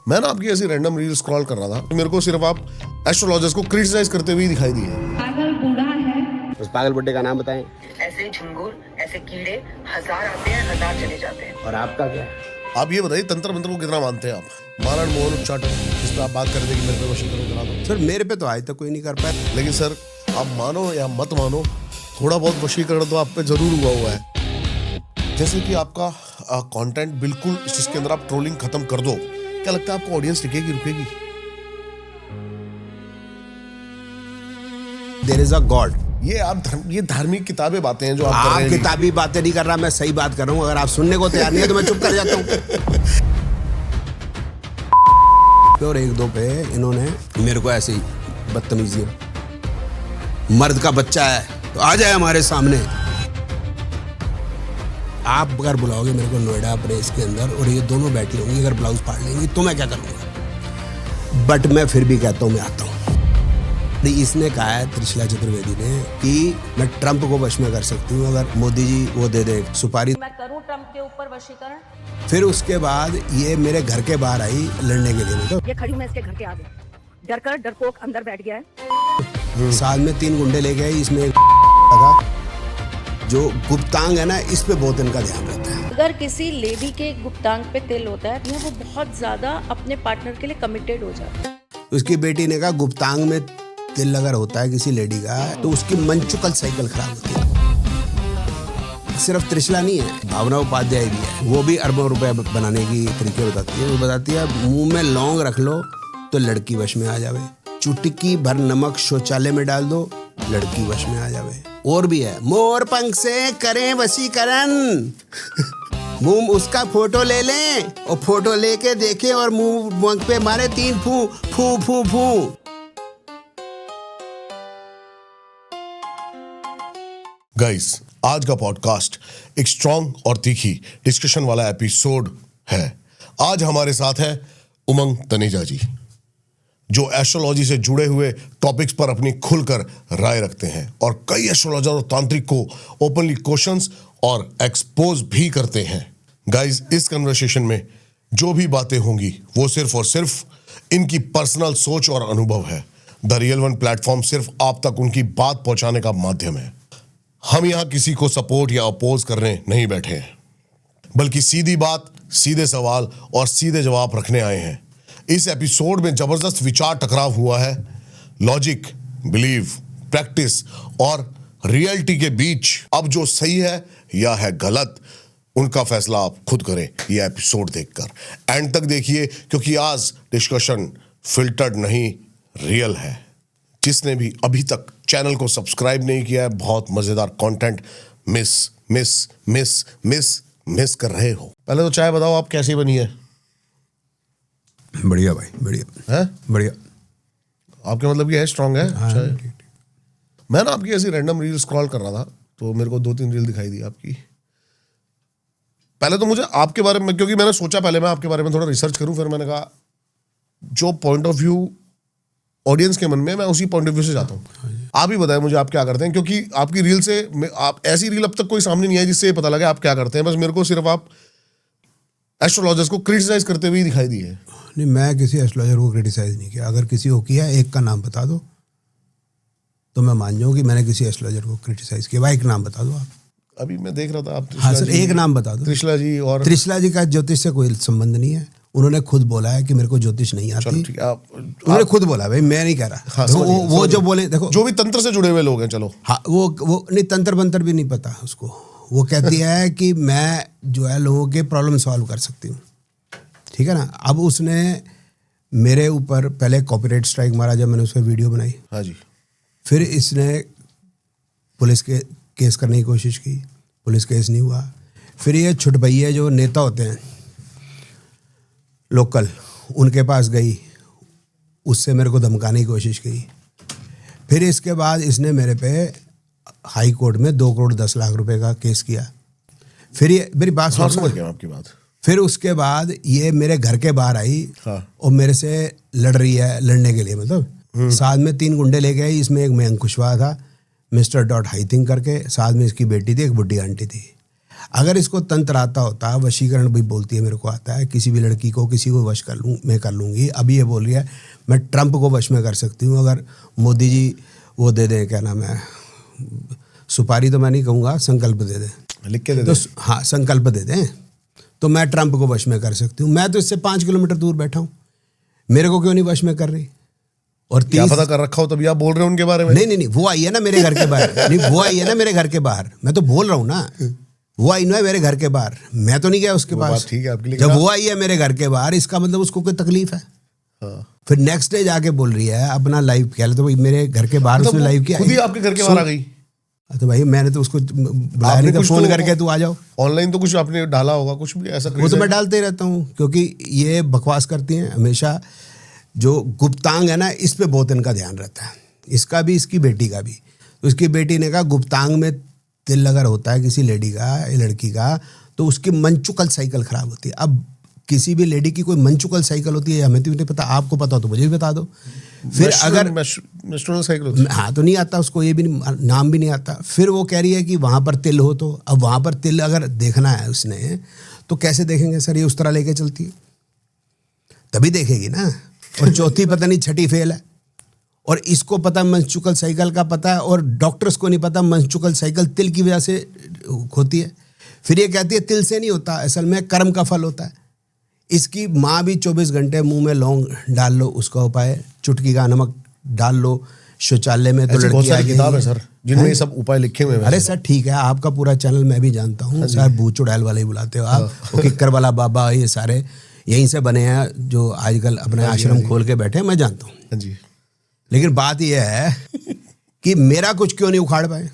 मैं ना आपकी ऐसी रैंडम रील स्क्रॉल कर रहा था तो मेरे को सिर्फ आप एस्ट्रोलॉजर्स को क्रिटिसाइज करते हुए दिखाई दिए। पागल बूढ़ा है। उस पागल बुड्ढे का नाम बताएं। ऐसे झिंगुर, ऐसे कीड़े 1000 आते हैं, 1000 चले जाते हैं। और आपका क्या? आप ये बताइए तंत्र मंत्र को कितना मानते हैं आप? मारण मोहन उच्चाटन जिस पे आप बात कर रहे थे कि मेरे पे वशीकरण करा दो। सर मेरे पे तो आज तक कोई नहीं कर पाया। लेकिन सर आप मानो या मत मानो, थोड़ा बहुत वशीकरण तो आप पे जरूर हुआ है। जैसे कि आपका कंटेंट बिल्कुल जिसके अंदर आप ट्रोलिंग खत्म कर दो, क्या लगता है आपको ऑडियंस टिकेगी, रुकेगी? There is a god. ये धार्मिक किताबें बातें हैं जो आप कर रहे आप हैं। किताबी बातें नहीं कर रहा, मैं सही बात कर रहा हूँ। अगर आप सुनने को तैयार नहीं है तो मैं चुप कर जाता हूँ। और एक दो पे इन्होंने मेरे को ऐसे ही बदतमीजी, मर्द का बच्चा है तो आ जाए हमारे सामने। आप अगर बुलाओगे मेरे को नोएडा प्रेस के अंदर और ये दोनों बैठी होंगी, अगर ब्लाउज फाड़ लेंगी तो मैं क्या करूँगा? बट मैं फिर भी कहता हूँ मैं आता हूँ। इसने कहा है त्रिशला चतुर्वेदी ने कि मैं ट्रंप को वश में कर सकती हूँ अगर मोदी जी वो दे दे सुपारी। मैं करूँ ट्रंप के ऊपर वशीकरण। फिर उसके बाद ये मेरे घर के बाहर आई लड़ने के लिए। मतलब ये खड़ी हूँ मैं इसके घर के आगे, डर कर डरपोक अंदर बैठ गया है। साथ में 3 गुंडे लेके आई। इसमें था जो गुप्तांग है ना, इस पे बहुत इनका ध्यान रहता है। अगर किसी लेडी के गुप्तांग पे तिल होता है तो वो बहुत ज्यादा अपने पार्टनर के लिए कमिटेड हो जाता है। उसकी बेटी ने कहा गुप्तांग में तिल अगर होता है किसी लेडी का तो उसकी मंचुकल साइकिल खराब होती है। सिर्फ त्रिशला नहीं है, भावना उपाध्याय भी है। वो भी अरबों रुपए बनाने की तरीके बताती है। वो बताती है मुंह में लौंग रख लो तो लड़की वश में आ जावे, चुटकी भर नमक शौचालय में डाल दो लड़की वश में आ जावे। और भी है, मोर पंख से करें वशीकरण। मुंह उसका फोटो ले लें और फोटो लेके देखें और मुंह पे मारे 3 फू फू फू फू। गाइस, आज का पॉडकास्ट एक स्ट्रॉन्ग और तीखी डिस्कशन वाला एपिसोड है। आज हमारे साथ है उमंग तनेजा जी, जो एस्ट्रोलॉजी से जुड़े हुए टॉपिक्स पर अपनी खुलकर राय रखते हैं और कई एस्ट्रोलॉजर और तांत्रिक को ओपनली क्वेश्चंस और एक्सपोज भी करते हैं। गाइस, इस कन्वर्सेशन में जो भी बातें होंगी वो सिर्फ और सिर्फ इनकी पर्सनल सोच और अनुभव है। द रियल वन प्लेटफॉर्म सिर्फ आप तक उनकी बात पहुंचाने का माध्यम है। हम यहां किसी को सपोर्ट या अपोज करने नहीं बैठे हैं, बल्कि सीधी बात, सीधे सवाल और सीधे जवाब रखने आए हैं। इस एपिसोड में जबरदस्त विचार टकराव हुआ है। लॉजिक, बिलीव, प्रैक्टिस और रियलिटी के बीच अब जो सही है या है गलत, उनका फैसला आप खुद करें ये एपिसोड देखकर। एंड तक देखिए, क्योंकि आज डिस्कशन फिल्टर्ड नहीं, रियल है। जिसने भी अभी तक चैनल को सब्सक्राइब नहीं किया है, बहुत मजेदार कंटेंट मिस कर रहे हो। पहले तो चाय बताओ, आप कैसी बनी है? बढ़िया भाई, बढ़िया है। बढ़िया। आपके मतलब ये है स्ट्रांग है? हाँ, चाय। ठीक। मैं ना आपकी ऐसी रैंडम रील स्क्रॉल कर रहा था तो मेरे को 2-3 रील दिखाई दी आपकी। पहले तो मुझे आपके बारे में, क्योंकि मैंने सोचा पहले मैं आपके बारे में थोड़ा रिसर्च करूं, फिर मैंने कहा जो पॉइंट ऑफ व्यू ऑडियंस के मन में, मैं उसी पॉइंट ऑफ व्यू से जाता हूँ। आप ही बताएं मुझे आप क्या करते हैं, क्योंकि आपकी रील से आप ऐसी रील अब तक कोई सामने नहीं आई जिससे ये पता लगे आप क्या करते हैं। बस मेरे को सिर्फ आप एस्ट्रोलॉजर्स को क्रिटिसाइज करते हुए दिखाई दिए। नहीं, मैं किसी एस्ट्रोलॉजर को क्रिटिसाइज नहीं किया। अगर किसी को किया, एक का नाम बता दो तो मैं मान जाऊँ कि मैंने किसी एस्ट्रोलॉजर को क्रिटिसाइज किया। भाई एक नाम बता दो आप। अभी मैं देख रहा था आप। हाँ सर, एक नाम बता दो। त्रिशला जी। और त्रिशला जी का ज्योतिष से कोई संबंध नहीं है। उन्होंने खुद बोला है कि मेरे को ज्योतिष नहीं आती। ठीक है, उन्होंने खुद बोला, भाई मैं नहीं कह रहा। हाँ, वो जो बोले, देखो जो भी तंत्र से जुड़े हुए लोग हैं, चलो हाँ, वो नहीं, तंत्र बंतर भी नहीं पता उसको। वो कहती है कि मैं जो है लोगों के प्रॉब्लम सॉल्व कर सकती हूँ, ठीक है ना। अब उसने मेरे ऊपर पहले कॉपीराइट स्ट्राइक मारा जब मैंने उस पर वीडियो बनाई। हाँ जी। फिर इसने पुलिस के केस करने की कोशिश की, पुलिस केस नहीं हुआ। फिर ये छुटभैया जो नेता होते हैं लोकल, उनके पास गई, उससे मेरे को धमकाने की कोशिश की। फिर इसके बाद इसने मेरे पे हाई कोर्ट में 2 करोड़ 10 लाख रुपए का केस किया। फिर ये मेरी बात समझ गया आपकी बात। फिर उसके बाद ये मेरे घर के बाहर आई। हाँ। और मेरे से लड़ रही है, लड़ने के लिए मतलब। साथ में 3 गुंडे लेके आई। इसमें एक मयंक कुशवाहा था, मिस्टर डॉट हाई थिंग करके, साथ में इसकी बेटी थी, एक बुढ़ी आंटी थी। अगर इसको तंत्र आता होता, वशीकरण भी बोलती है, मेरे को आता है, किसी भी लड़की को किसी को वश कर लूँ, मैं कर लूँगी। अभी ये बोल रही है मैं ट्रंप को वश में कर सकती हूँ, अगर मोदी जी वो दे दें, क्या नाम है, सुपारी तो मैं नहीं कहूँगा, संकल्प दे दें, लिख के दे तो दे। हाँ संकल्प दे दें, तो मैं ट्रंप को वश में कर सकती हूँ। मैं तो इससे 5 किलोमीटर दूर बैठा हूँ, मेरे को क्यों नहीं वश में कर रही? और क्या पता कर रखा हो तभी आप बोल रहे हो उनके बारे में। नहीं, वो आई है ना मेरे घर के बाहर। नहीं, वो आई है ना मेरे घर के बाहर, मैं तो बोल रहा हूँ ना, वो आई ना मेरे घर के बाहर, मैं तो नहीं गया उसके पास। बात ठीक है आपके लिए। जब वो आई है मेरे घर के बाहर, इसका मतलब उसको कोई तकलीफ है। हाँ। फिर नेक्स्ट डे जाके बोल रही है अपना लाइव किया, तो भाई मेरे घर के बाहर उसने लाइव किया, खुद ही आपके घर के बाहर आ गई। तो भाई मैंने तो उसको बुलाया नहीं था, फोन करके तू आ जाओ। ऑनलाइन तो कुछ आपने डाला होगा, कुछ भी ऐसा? वो तो मैं डालते ही रहता हूँ, क्योंकि ये बकवास करती हैं हमेशा। जो गुप्तांग है ना, इस पे बहुत इनका ध्यान रहता है, इसका भी इसकी बेटी का भी। तो उसकी बेटी ने कहा गुप्तांग में तिल अगर होता है किसी लेडी का, लड़की का, तो उसकी मंचुकल साइकिल खराब होती है। अब किसी भी लेडी की कोई मंचुकल साइकिल होती है, हमें तो नहीं पता, आपको पता हो तो मुझे भी बता दो। फिर अगर मेंस्ट्रुअल साइकिल होती है। हाँ तो नहीं आता उसको, ये भी नाम भी नहीं आता। फिर वो कह रही है कि वहाँ पर तिल हो, तो अब वहाँ पर तिल अगर देखना है उसने तो कैसे देखेंगे सर? ये उस तरह लेके चलती है तभी देखेगी ना। और चौथी पता नहीं छठी फेल है, और इसको पता मंचुकल साइकिल का पता है, और डॉक्टर्स को नहीं पता मंचुकल साइकिल तिल की वजह से होती है। फिर ये कहती है तिल से नहीं होता, असल में कर्म का फल होता है। इसकी माँ भी 24 घंटे मुंह में लौंग डाल लो उसका उपाय, चुटकी का नमक डाल लो शौचालय में, तो बहुत लड़की सारी आ किताब है गई। सर जिनमें ये सब उपाय लिखे हुए हैं। अरे सर ठीक है, आपका पूरा चैनल मैं भी जानता हूँ सर, भूत चुड़ैल वाले ही बुलाते हो आप, वो किक्कर वाला बाबा, ये सारे यहीं से बने हैं जो आजकल अपने आश्रम खोल के बैठे हैं, मैं जानता हूँ। हाँ जी। लेकिन बात यह है कि मेरा कुछ क्यों नहीं उखाड़ पाए?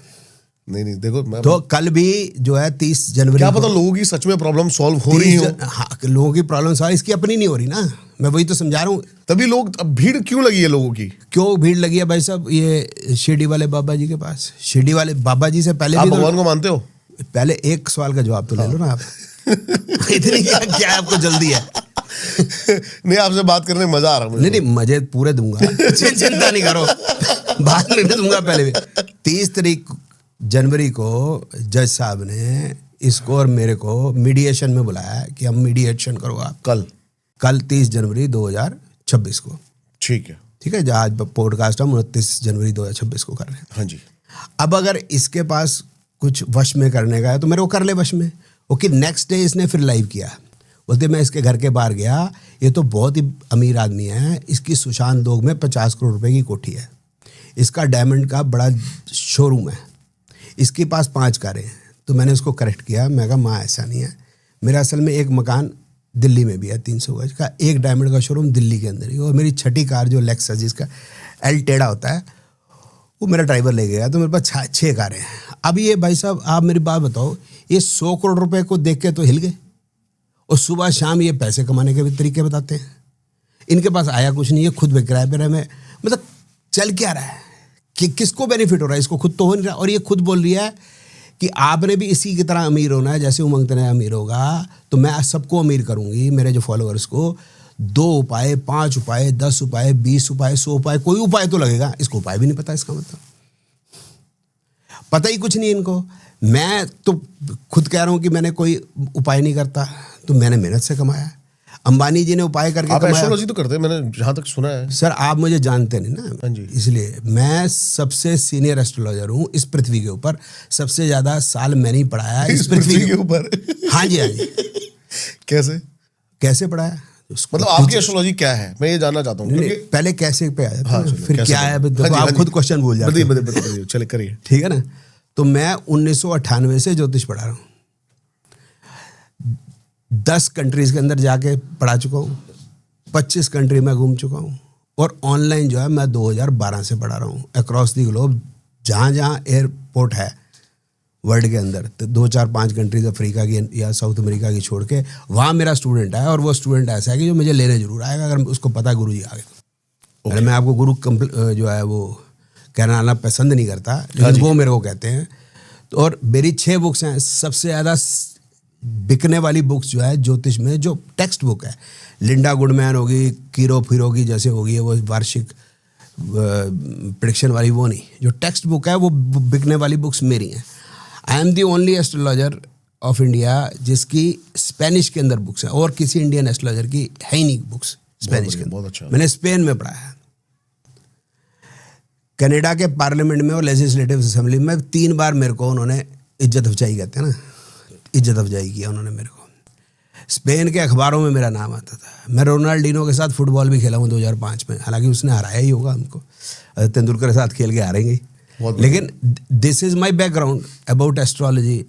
नहीं देखो मैं तो कल भी जो है 30 जनवरी क्या पता लोगों की सच में प्रॉब्लम सॉल्व हो रही हो। हाँ, लोगों की प्रॉब्लम सॉल्व, इसकी अपनी नहीं हो रही ना, मैं वही तो समझा रहा हूँ। तभी लोग, अब भीड़ क्यों लगी है लोगों की? क्यों भीड़ लगी है भाई साहब? ये शिरडी वाले बाबा जी के पास, शिरडी वाले बाबा जी से पहले आप भी भगवान को मानते हो? पहले एक सवाल का जवाब तो ले लो ना आप। इतनी क्या आपको जल्दी है? नहीं, आपसे बात करने में मजा आ रहा है मुझे। नहीं मजे पूरे दूंगा, चिंता नहीं करो, बात लेने दूंगा। पहले भी 30 जनवरी को जज साहब ने इसको और मेरे को मीडिएशन में बुलाया कि हम मीडिएशन करो आप। कल 30 जनवरी 2026 को। ठीक है, जो आज पॉडकास्ट हम 29 जनवरी 2026 को कर रहे हैं। हाँ जी। अब अगर इसके पास कुछ वश में करने का है तो मेरे को कर ले वश में। ओके, नेक्स्ट डे इसने फिर लाइव किया, बोलते मैं इसके घर के बाहर गया, ये तो बहुत ही अमीर आदमी है, इसकी सुशांत दोग में 50 करोड़ रुपए की कोठी है, इसका डायमंड का बड़ा शोरूम है, इसके पास 5 कारें हैं। तो मैंने उसको करेक्ट किया, मैं कहा माँ ऐसा नहीं है, मेरा असल में एक मकान दिल्ली में भी है 300 गज का, एक डायमंड का शोरूम दिल्ली के अंदर ही, और मेरी छठी कार जो लेक्सस जिसका एल टेढ़ा होता है वो मेरा ड्राइवर ले गया, तो मेरे पास 6 कारें हैं। अब ये भाई साहब आप मेरी बात बताओ, ये 100 करोड़ रुपए को देख के तो हिल गए, और सुबह शाम ये पैसे कमाने के भी तरीके बताते हैं। इनके पास आया कुछ नहीं है, खुद भी किराए पे रहे में, मतलब चल क्या रहा है कि किसको बेनिफिट हो रहा है? इसको खुद तो हो नहीं रहा। और ये खुद बोल रही है कि आपने भी इसी की तरह अमीर होना है, जैसे उमंग तनया अमीर होगा तो मैं सबको अमीर करूंगी, मेरे जो फॉलोअर्स को। 2 उपाय, 5 उपाय, 10 उपाय, 20 उपाय, 100 उपाय, कोई उपाय तो लगेगा। इसको उपाय भी नहीं पता, इसका मतलब पता ही कुछ नहीं इनको। मैं तो खुद कह रहा हूं कि मैंने कोई उपाय नहीं करता, तो मैंने मेहनत से कमाया। अंबानी जी ने उपाय करके आप कमाया। एस्ट्रोलॉजी तो करते हैं, मैंने जहां तक सुना है। सर आप मुझे जानते नहीं ना, हाँ जी। इसलिए मैं सबसे सीनियर एस्ट्रोलॉजर हूँ इस पृथ्वी के ऊपर। सबसे ज्यादा साल मैंने ही पढ़ाया इस पृथ्वी के ऊपर। हाँ जी, हाँ जी। कैसे पढ़ाया? मतलब आपकी एस्ट्रोलॉजी क्या है, मैं ये जानना चाहता हूँ। नहीं, पहले कैसे पे आया था, हाँ, फिर कैसे क्या है, हाँ जी, आप हाँ खुद जी। क्वेश्चन भूल जाते हैं। बताइए, चले करिए। ठीक है ना। तो मैं 1998 से ज्योतिष पढ़ा रहा हूँ, 10 कंट्रीज के अंदर जाके पढ़ा चुका हूँ, 25 कंट्री में घूम चुका हूँ, और ऑनलाइन जो है मैं 2012 से पढ़ा रहा हूँ अक्रॉस दी ग्लोब। जहाँ जहाँ एयरपोर्ट है वर्ल्ड के अंदर, तो 2, 4, 5 कंट्रीज अफ्रीका की या साउथ अमेरिका की छोड़ के, वहाँ मेरा स्टूडेंट है। और वो स्टूडेंट ऐसा है कि जो मुझे लेने जरूर आएगा अगर उसको पता गुरु जी आ गए तो। अरे मैं आपको गुरु जो है वो कहना आना पसंद नहीं करता, लेकिन वो मेरे को कहते हैं। तो और मेरी 6 बुक्स हैं, सबसे ज़्यादा बिकने वाली बुक्स जो है ज्योतिष में, जो टेक्स्ट बुक है, लिंडा गुडमैन होगी, कीरो फिरोगी जैसे होगी, वो वार्षिक प्रेडिक्शन वाली, वो नहीं, जो टेक्स्ट बुक है वो बिकने वाली बुक्स मेरी हैं। I am the only astrologer of India जिसकी स्पेनिश के अंदर बुक्स है, और किसी इंडियन एस्ट्रोलॉजर की है ही नहीं बुक्स स्पेनिश के बहुत अंदर। अच्छा। मैंने स्पेन में पढ़ा है, कनाडा के पार्लियामेंट में और लेजिस्लेटिव असेंबली में 3 बार मेरे को उन्होंने इज्जत अफजाई, कहते हैं ना, इज्जत अफजाई किया उन्होंने मेरे को। स्पेन के अखबारों में मेरा नाम आता था। मैं रोनाल्डिनो के साथ फुटबॉल भी खेला हूँ 2005 में, हालांकि उसने हराया ही होगा हमको, तेंदुलकर के साथ खेल के हारेंगे। लेकिन this is my background about astrology,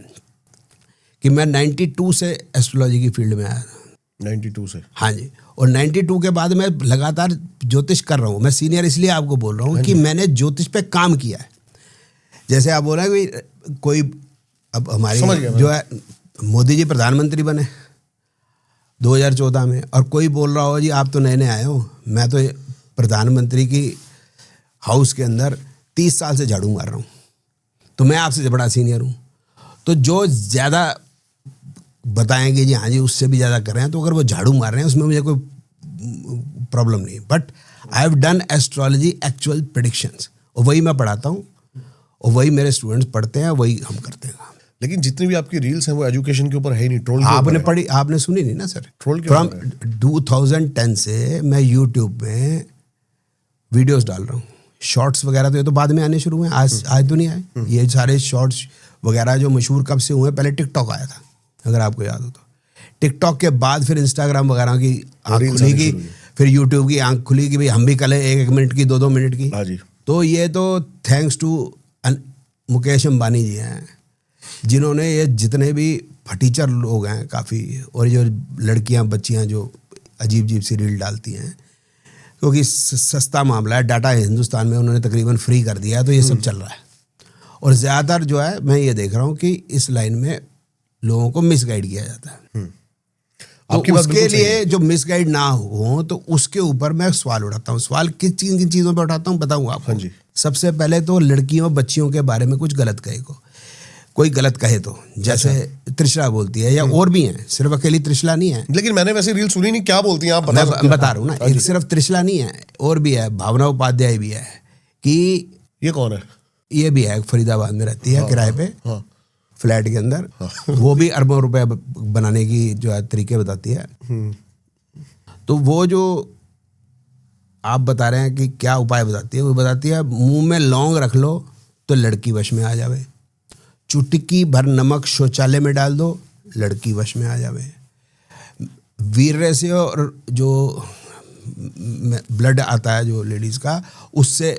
कि मैं 92 से एस्ट्रोलॉजी की फील्ड में आया था। 92 से? हाँ जी। और 92 के बाद मैं लगातार ज्योतिष कर रहा हूँ। मैं सीनियर इसलिए आपको बोल रहा हूँ कि मैंने ज्योतिष पे काम किया है। जैसे आप बोल रहे हैं कि कोई, अब हमारी जो है मोदी जी प्रधानमंत्री बने 2014 में, और कोई बोल रहा हो जी आप तो नए नए आए हो, मैं तो प्रधानमंत्री की हाउस के अंदर 30 साल से झाड़ू मार रहा हूँ, तो मैं आपसे बड़ा सीनियर हूँ। तो जो ज़्यादा बताएंगे जी हाँ जी उससे भी ज़्यादा कर रहे हैं, तो अगर वो झाड़ू मार रहे हैं उसमें मुझे कोई प्रॉब्लम नहीं। But I have done astrology actual predictions, और वही मैं पढ़ाता हूँ और वही मेरे स्टूडेंट्स पढ़ते हैं, वही हम करते हैं। लेकिन जितनी भी आपकी रील्स हैं वो एजुकेशन के ऊपर है ही नहीं, ट्रोल आपने पढ़ी, आपने सुनी नहीं ना सर? ट्रोल फ्रॉम 2010 से मैं यूट्यूब में वीडियोस डाल रहा हूँ। शॉर्ट्स वगैरह तो ये तो बाद में आने शुरू हुए, आज तो नहीं आए। ये सारे शॉर्ट्स वगैरह जो मशहूर कब से हुए, पहले टिकटॉक आया था अगर आपको याद हो तो। टिकटॉक के बाद फिर इंस्टाग्राम वगैरह की आँख खुली की, फिर यूट्यूब की आँख खुली कि भाई हम भी कल 1-1 मिनट की 2-2 मिनट की। हाँ जी। तो ये तो थैंक्स टू मुकेश अंबानी जी हैं, जिन्होंने ये जितने भी फटीचर लोग हैं काफ़ी, और जो लड़कियां बच्चियां जो अजीब अजीब सी रील डालती हैं, क्योंकि सस्ता मामला है, डाटा हिंदुस्तान में उन्होंने तकरीबन फ्री कर दिया है, तो ये सब चल रहा है। और ज़्यादातर जो है मैं ये देख रहा हूँ कि इस लाइन में लोगों को मिसगाइड किया जाता है। तो उसके लिए जो मिसगाइड ना हो तो उसके ऊपर मैं सवाल उठाता हूँ। सवाल किन चीज़ों पर उठाता हूँ बताऊँ आपको। हाँ जी। सबसे पहले तो लड़कियों बच्चियों के बारे में कुछ गलत कहे को, कोई गलत कहे तो, जैसे त्रिशला बोलती है, या और भी हैं, सिर्फ अकेली त्रिशला नहीं है। लेकिन मैंने वैसे रील सुनी नहीं, क्या बोलती हैं आप बता सकते हैं? बता रहा हूँ ना, सिर्फ त्रिशला नहीं है, और भी है, भावना उपाध्याय भी है। कि ये कौन है? ये भी है, फरीदाबाद में रहती है किराए पे, हाँ। फ्लैट के अंदर। वो भी अरबों रुपए बनाने की जो है तरीके बताती है। तो वो जो आप बता रहे हैं कि क्या उपाय बताती है, वो बताती है मुंह में लौंग रख लो तो लड़की वश में आ जावे, चुटकी भर नमक शौचालय में डाल दो, लड़की वश में आ जावे, वीर्य से और जो ब्लड आता है जो लेडीज़ का, उससे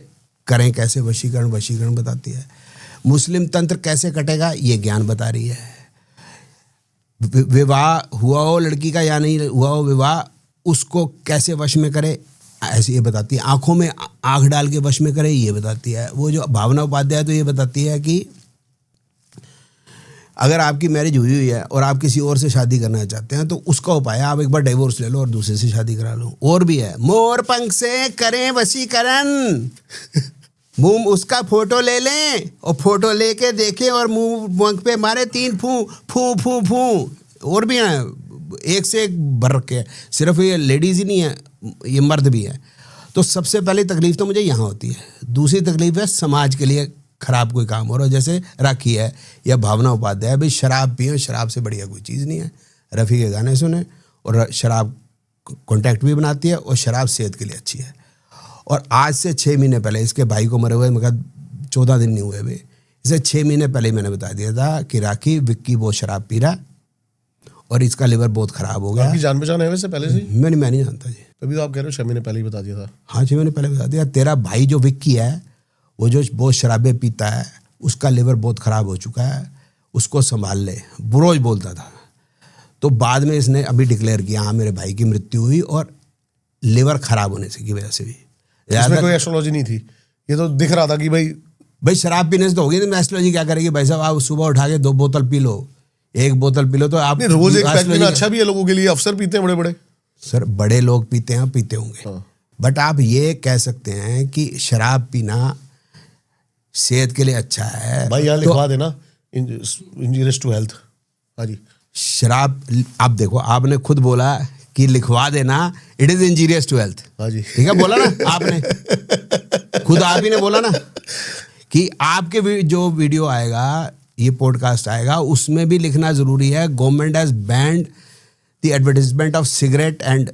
करें कैसे वशीकरण बताती है। मुस्लिम तंत्र कैसे कटेगा ये ज्ञान बता रही है। विवाह हुआ हो लड़की का या नहीं हुआ हो विवाह, उसको कैसे वश में करे ऐसे ये बताती है। आंखों में आंख डाल के वश में करे ये बताती है। वो जो भावना उपाध्याय तो ये बताती है कि अगर आपकी मैरिज हुई है और आप किसी और से शादी करना चाहते हैं तो उसका उपाय है आप एक बार डिवोर्स ले लो और दूसरे से शादी करा लो। और भी है, मोर पंख से करें वशीकरण, मुंह उसका फोटो ले लें और फोटो लेके देखें और मुंह पे मारे 3 फू फू फू फू। और भी हैं, एक से एक भर रखे, सिर्फ ये लेडीज़ ही नहीं है, ये मर्द भी है। तो सबसे पहली तकलीफ तो मुझे यहाँ होती है। दूसरी तकलीफ है समाज के लिए खराब कोई काम हो रहा है, जैसे राखी है या भावना उपाध्याय, भाई शराब पिए, शराब से बढ़िया कोई चीज़ नहीं है। रफ़ी के गाने सुने और शराब कॉन्टैक्ट भी बनाती है और शराब सेहत के लिए अच्छी है। और आज से 6 महीने पहले इसके भाई को मरे हुए मैं 14 दिन नहीं हुए अभी, इसे 6 महीने पहले मैंने बता दिया था कि राखी विक्की बहुत शराब पी रहा और इसका लिवर बहुत ख़राब हो गया। आपकी जान पहचान है वैसे पहले से? मैं नहीं जानता जी। तभी तो आप कह रहे हो 6 महीने पहले ही बता दिया था। हाँ 6 महीने पहले बता दिया। तेरा भाई जो विक्की है वो जो बहुत शराबें पीता है, उसका लिवर बहुत ख़राब हो चुका है, उसको संभाल ले, रोज बोलता था। तो बाद में इसने अभी डिक्लेयर किया हाँ मेरे भाई की मृत्यु हुई और लिवर ख़राब होने से की वजह से भी। इसमें कोई एस्ट्रोलॉजी नहीं थी, ये तो दिख रहा था कि भाई शराब पीने से तो होगी, तो एस्ट्रोलॉजी क्या करेगी भाई साहब? आप सुबह उठा के 2 बोतल पी लो, 1 बोतल पी लो तो आप रोज एक पैक पीना अच्छा भी है लोगों के लिए। अफसर पीते हैं बड़े बड़े। सर बड़े लोग पीते हैं, पीते होंगे हाँ। बट आप ये कह सकते हैं कि शराब पीना सेहत के लिए अच्छा है भाई यहाँ लिखवा देना इंजीरियस टू हेल्थ। हाँ जी। शराब आप देखो, आपने खुद बोला कि लिखवा देना it is injurious to health. हाँ जी। ठीक है, बोला ना आपने, खुद आप ही ने बोला ना कि आपके जो वीडियो आएगा ये पॉडकास्ट आएगा उसमें भी लिखना ज़रूरी है, government has band the advertisement of cigarette and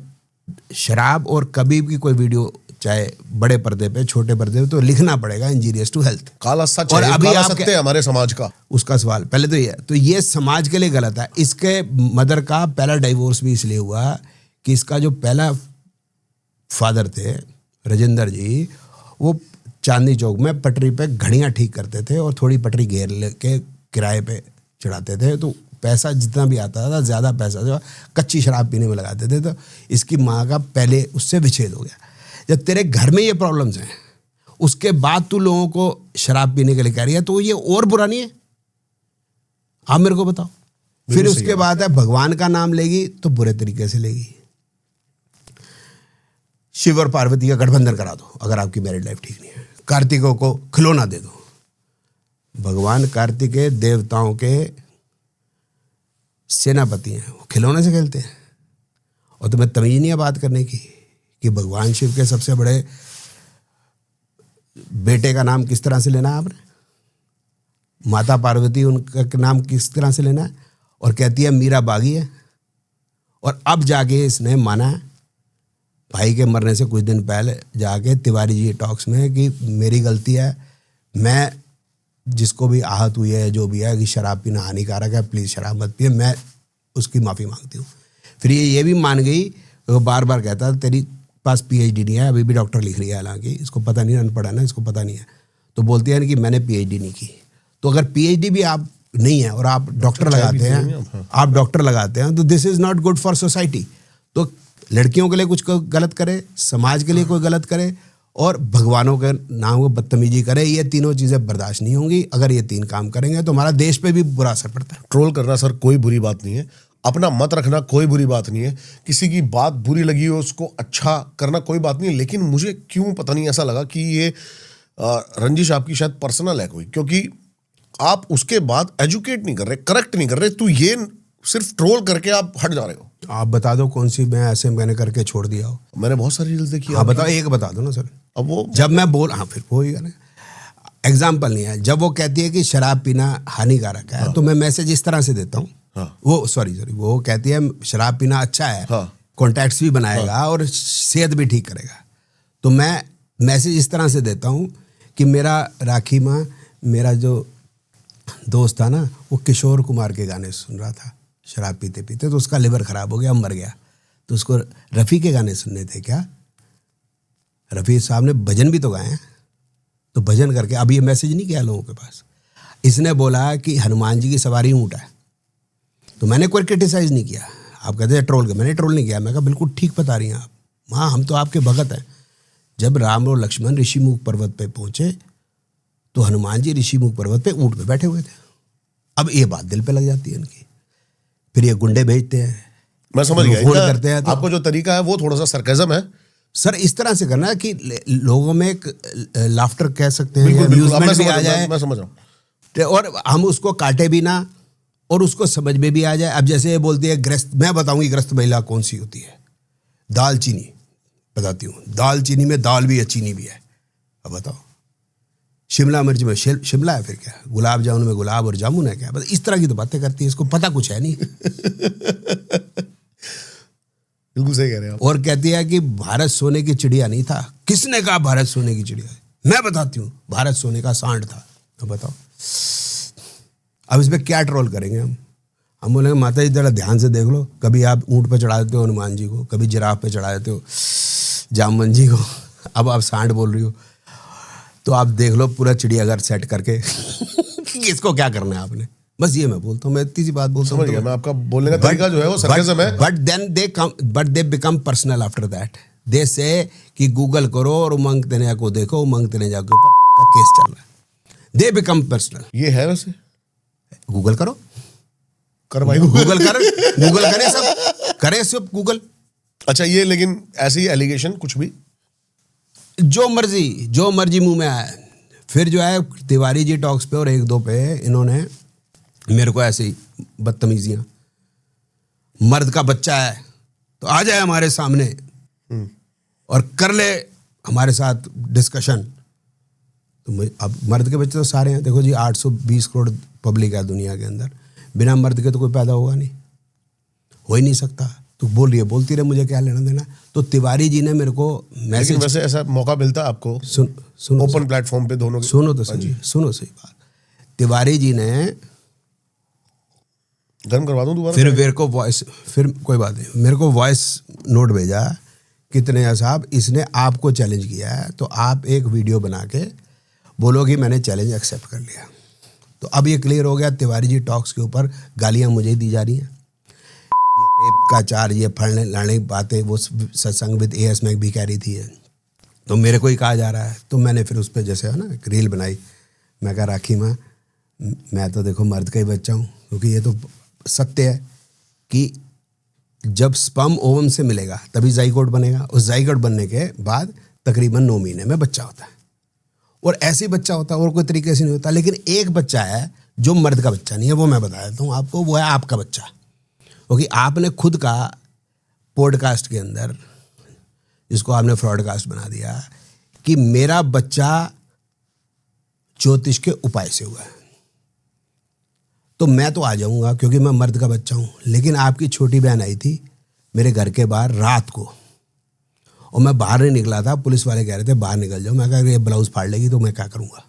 शराब, और कभी भी कोई वीडियो चाहे बड़े पर्दे पे छोटे पर्दे पे तो लिखना पड़ेगा इंजीरियस टू हेल्थ। काला सच और है, अभी काला आप सत्य है हमारे समाज का। उसका सवाल पहले तो ये समाज के लिए गलत है। इसके मदर का पहला डाइवोर्स भी इसलिए हुआ कि इसका जो पहला फादर थे राजेंद्र जी, वो चांदनी चौक में पटरी पे घड़ियाँ ठीक करते थे और थोड़ी पटरी घेर लेके किराए पे चढ़ाते थे, तो पैसा जितना भी आता था ज़्यादा पैसा जो कच्ची शराब पीने में लगाते थे। तो इसकी माँ का पहले उससे विच्छेद हो गया। जब तेरे घर में ये प्रॉब्लम्स हैं उसके बाद तू लोगों को शराब पीने के लिए कह रही है, तो ये और बुरा नहीं है? आप मेरे को बताओ। फिर उसके बाद है भगवान का नाम लेगी तो बुरे तरीके से लेगी। शिव और पार्वती का गठबंधन करा दो अगर आपकी मैरिड लाइफ ठीक नहीं है। कार्तिकों को खिलौना दे दो। भगवान कार्तिकेय देवताओं के सेनापति हैं, वो खिलौने से खेलते हैं। और तुम्हें तमीज़ नहीं है बात करने की कि भगवान शिव के सबसे बड़े बेटे का नाम किस तरह से लेना है आपने, माता पार्वती उनका नाम किस तरह से लेना है, और कहती है मीरा बागी है। और अब जाके इसने माना भाई के मरने से कुछ दिन पहले जाके तिवारी जी टॉक्स में कि मेरी गलती है, मैं जिसको भी आहत हुई है जो भी है कि शराब पीना हानिकारक है, प्लीज़ शराब मत पिए, मैं उसकी माफ़ी मांगती हूँ। फिर ये भी मान गई, वो बार बार कहता तेरी पास पीएचडी नहीं है, अभी भी डॉक्टर लिख रही है, हालांकि इसको पता नहीं, अनपढ़ है ना, इसको पता नहीं है, तो बोलती है कि मैंने पीएचडी नहीं की। तो अगर पीएचडी भी आप नहीं है और आप डॉक्टर लगाते हैं, आप डॉक्टर लगाते हैं, तो this is not good for society. तो लड़कियों के लिए कुछ गलत करे, समाज के लिए कोई गलत करे, और भगवानों के नाम को बदतमीजी करे, ये तीनों चीज़ें बर्दाश्त नहीं होंगी। अगर ये तीन काम करेंगे तो हमारा देश पे भी बुरा असर पड़ता है। ट्रोल करना सर कोई बुरी बात नहीं है, अपना मत रखना कोई बुरी बात नहीं है, किसी की बात बुरी लगी हो उसको अच्छा करना कोई बात नहीं है। लेकिन मुझे क्यों पता नहीं ऐसा लगा कि ये रंजिश आपकी शायद पर्सनल है कोई, क्योंकि आप उसके बाद एजुकेट नहीं कर रहे, करेक्ट नहीं कर रहे, तो ये सिर्फ ट्रोल करके आप हट जा रहे हो। आप बता दो कौन सी मैं ऐसे मैंने करके छोड़ दिया हो। मैंने बहुत सारी रील्स देखी। हाँ बताओ, एक बता दो ना सर। अब वो जब मैं बोल, हाँ फिर वो ही ना एग्जाम्पल नहीं है, जब वो कहती है कि शराब पीना हानिकारक है, तो मैं मैसेज इस तरह से देता हूँ, वो सॉरी वो कहती है शराब पीना अच्छा है, कॉन्टैक्ट्स भी बनाएगा और सेहत भी ठीक करेगा, तो मैं मैसेज इस तरह से देता हूँ कि मेरा राखी माँ, मेरा जो दोस्त था ना, वो किशोर कुमार के गाने सुन रहा था शराब पीते पीते, तो उसका लिवर ख़राब हो गया, मर गया, तो उसको रफ़ी के गाने सुनने थे क्या? रफ़ी साहब ने भजन भी तो गाए हैं, तो भजन करके अब ये मैसेज नहीं किया लोगों के पास। इसने बोला कि हनुमान जी की सवारी ऊँट है, तो मैंने कोई क्रिटिसाइज़ नहीं किया। आप कहते हैं ट्रोल कर, मैंने ट्रोल नहीं किया, मैं कहा बिल्कुल ठीक बता रही हैं आप, हाँ हम तो आपके भगत हैं। जब राम और लक्ष्मण ऋषिमुख पर्वत पे पहुँचे तो हनुमान जी ऋषिमुख पर्वत पे ऊँट पे बैठे हुए थे। अब ये बात दिल पे लग जाती है इनकी, फिर ये गुंडे भेजते हैं, मैं समझ गया, करते हैं। तो आपको जो तरीका है वो थोड़ा सा सरकाज़म है सर, इस तरह से करना है कि लोगों में एक लाफ्टर कह सकते हैं, अम्यूजमेंट भी आ जाए, मैं समझ रहा हूँ, और हम उसको काटे भी ना और उसको समझ में भी आ जाए। अब जैसे ये बोलती है ग्रस्त, मैं बताऊंगी ग्रस्त महिला कौन सी होती है, दालचीनी बताती हूँ, दालचीनी में दाल भी है, चीनी भी है। अब बताओ, शिमला मिर्च में शिमला है, फिर क्या, गुलाब जामुन में गुलाब और जामुन है क्या? बस इस तरह की तो बातें करती है, इसको पता कुछ है नहीं। बिल्कुल सही कह रहे हैं आप। और कहती है कि भारत सोने की चिड़िया नहीं था। किसने कहा भारत सोने की चिड़िया? मैं बताती हूँ, भारत सोने का सांड था। तो बताओ, अब इसमें क्या ट्रोल करेंगे हम बोलेंगे माता जी जरा ध्यान से देख लो, कभी आप ऊँट पे चढ़ा देते हो हनुमान जी को, कभी जिराफ पे चढ़ा देते हो जामवन जी को, अब आप सांड बोल रही हो, तो आप देख लो पूरा चिड़ियाघर सेट करके इसको क्या करना है आपने। बस ये मैं बोलता हूँ, मैं इतनी सी बात बोलता हूँ। समझ गया मैं, आपका बोलने का तरीका जो है वो सरकाज़म है। But they become personal after that. They say कि गूगल करो और उमंग तनेजा को देखो, उमंग तनेजा के ऊपर का केस चल रहा है। दे बिकम पर्सनल। ये है वैसे, गूगल करो, कर भाई, गूगल करें, सब करें, सब गूगल। अच्छा, ये लेकिन ऐसे ही एलिगेशन कुछ भी जो मर्जी मुंह में आया। फिर जो है तिवारी जी टॉक्स पे और एक दो पे इन्होंने मेरे को ऐसे ही बदतमीजियाँ, मर्द का बच्चा है तो आ जाए हमारे सामने और कर ले हमारे साथ डिस्कशन। तो अब मर्द के बच्चे तो सारे हैं, देखो जी 820 करोड़ पब्लिक है दुनिया के अंदर, बिना मर्द के तो कोई पैदा होगा नहीं, हो ही नहीं सकता। तो बोल रही है, बोलती रहे, मुझे क्या लेना देना। तो तिवारी जी ने मेरे को मैसेज, लेकिन वैसे ऐसा मौका मिलता आपको सुनो ओपन प्लेटफॉर्म पे दोनों सुनो तो सही, सुनो सही बात। तिवारी जी ने गर्म करवा दूं दोबारा, फिर मेरे को वॉइस, फिर कोई बात नहीं, मेरे को वॉइस नोट भेजा, कितने साहब इसने आपको चैलेंज किया है, तो आप एक वीडियो बना के बोलो कि मैंने चैलेंज एक्सेप्ट कर लिया। तो अब ये क्लियर हो गया, तिवारी जी टॉक्स के ऊपर गालियां मुझे ही दी जा रही हैं, ये रेप का चार्ज, ये फड़ने लाने की बातें वो सत्संग विद AS में भी कह रही थी, तो मेरे को ही कहा जा रहा है। तो मैंने फिर उस पर जैसे है ना एक रील बनाई, मैं कहा राखी माँ, मैं तो देखो मर्द का ही बच्चा हूँ, क्योंकि ये तो सत्य है कि जब स्पर्म ओवम से मिलेगा तभी जाइगोट बनेगा, उस जाइगोट बनने के बाद तकरीबन 9 महीने में बच्चा होता है, और ऐसे ही बच्चा होता है और कोई तरीके से नहीं होता। लेकिन एक बच्चा है जो मर्द का बच्चा नहीं है, वो मैं बता देता हूँ आपको, वो है आपका बच्चा, क्योंकि आपने खुद का पॉडकास्ट के अंदर, जिसको आपने फ्रॉडकास्ट बना दिया कि मेरा बच्चा ज्योतिष के उपाय से हुआ है, तो मैं तो आ जाऊंगा क्योंकि मैं मर्द का बच्चा हूँ। लेकिन आपकी छोटी बहन आई थी मेरे घर के बाहर रात को, और मैं बाहर नहीं निकला था, पुलिस वाले कह रहे थे बाहर निकल जाओ, मैं कहा ये ब्लाउज फाड़ लेगी तो मैं क्या करूँगा,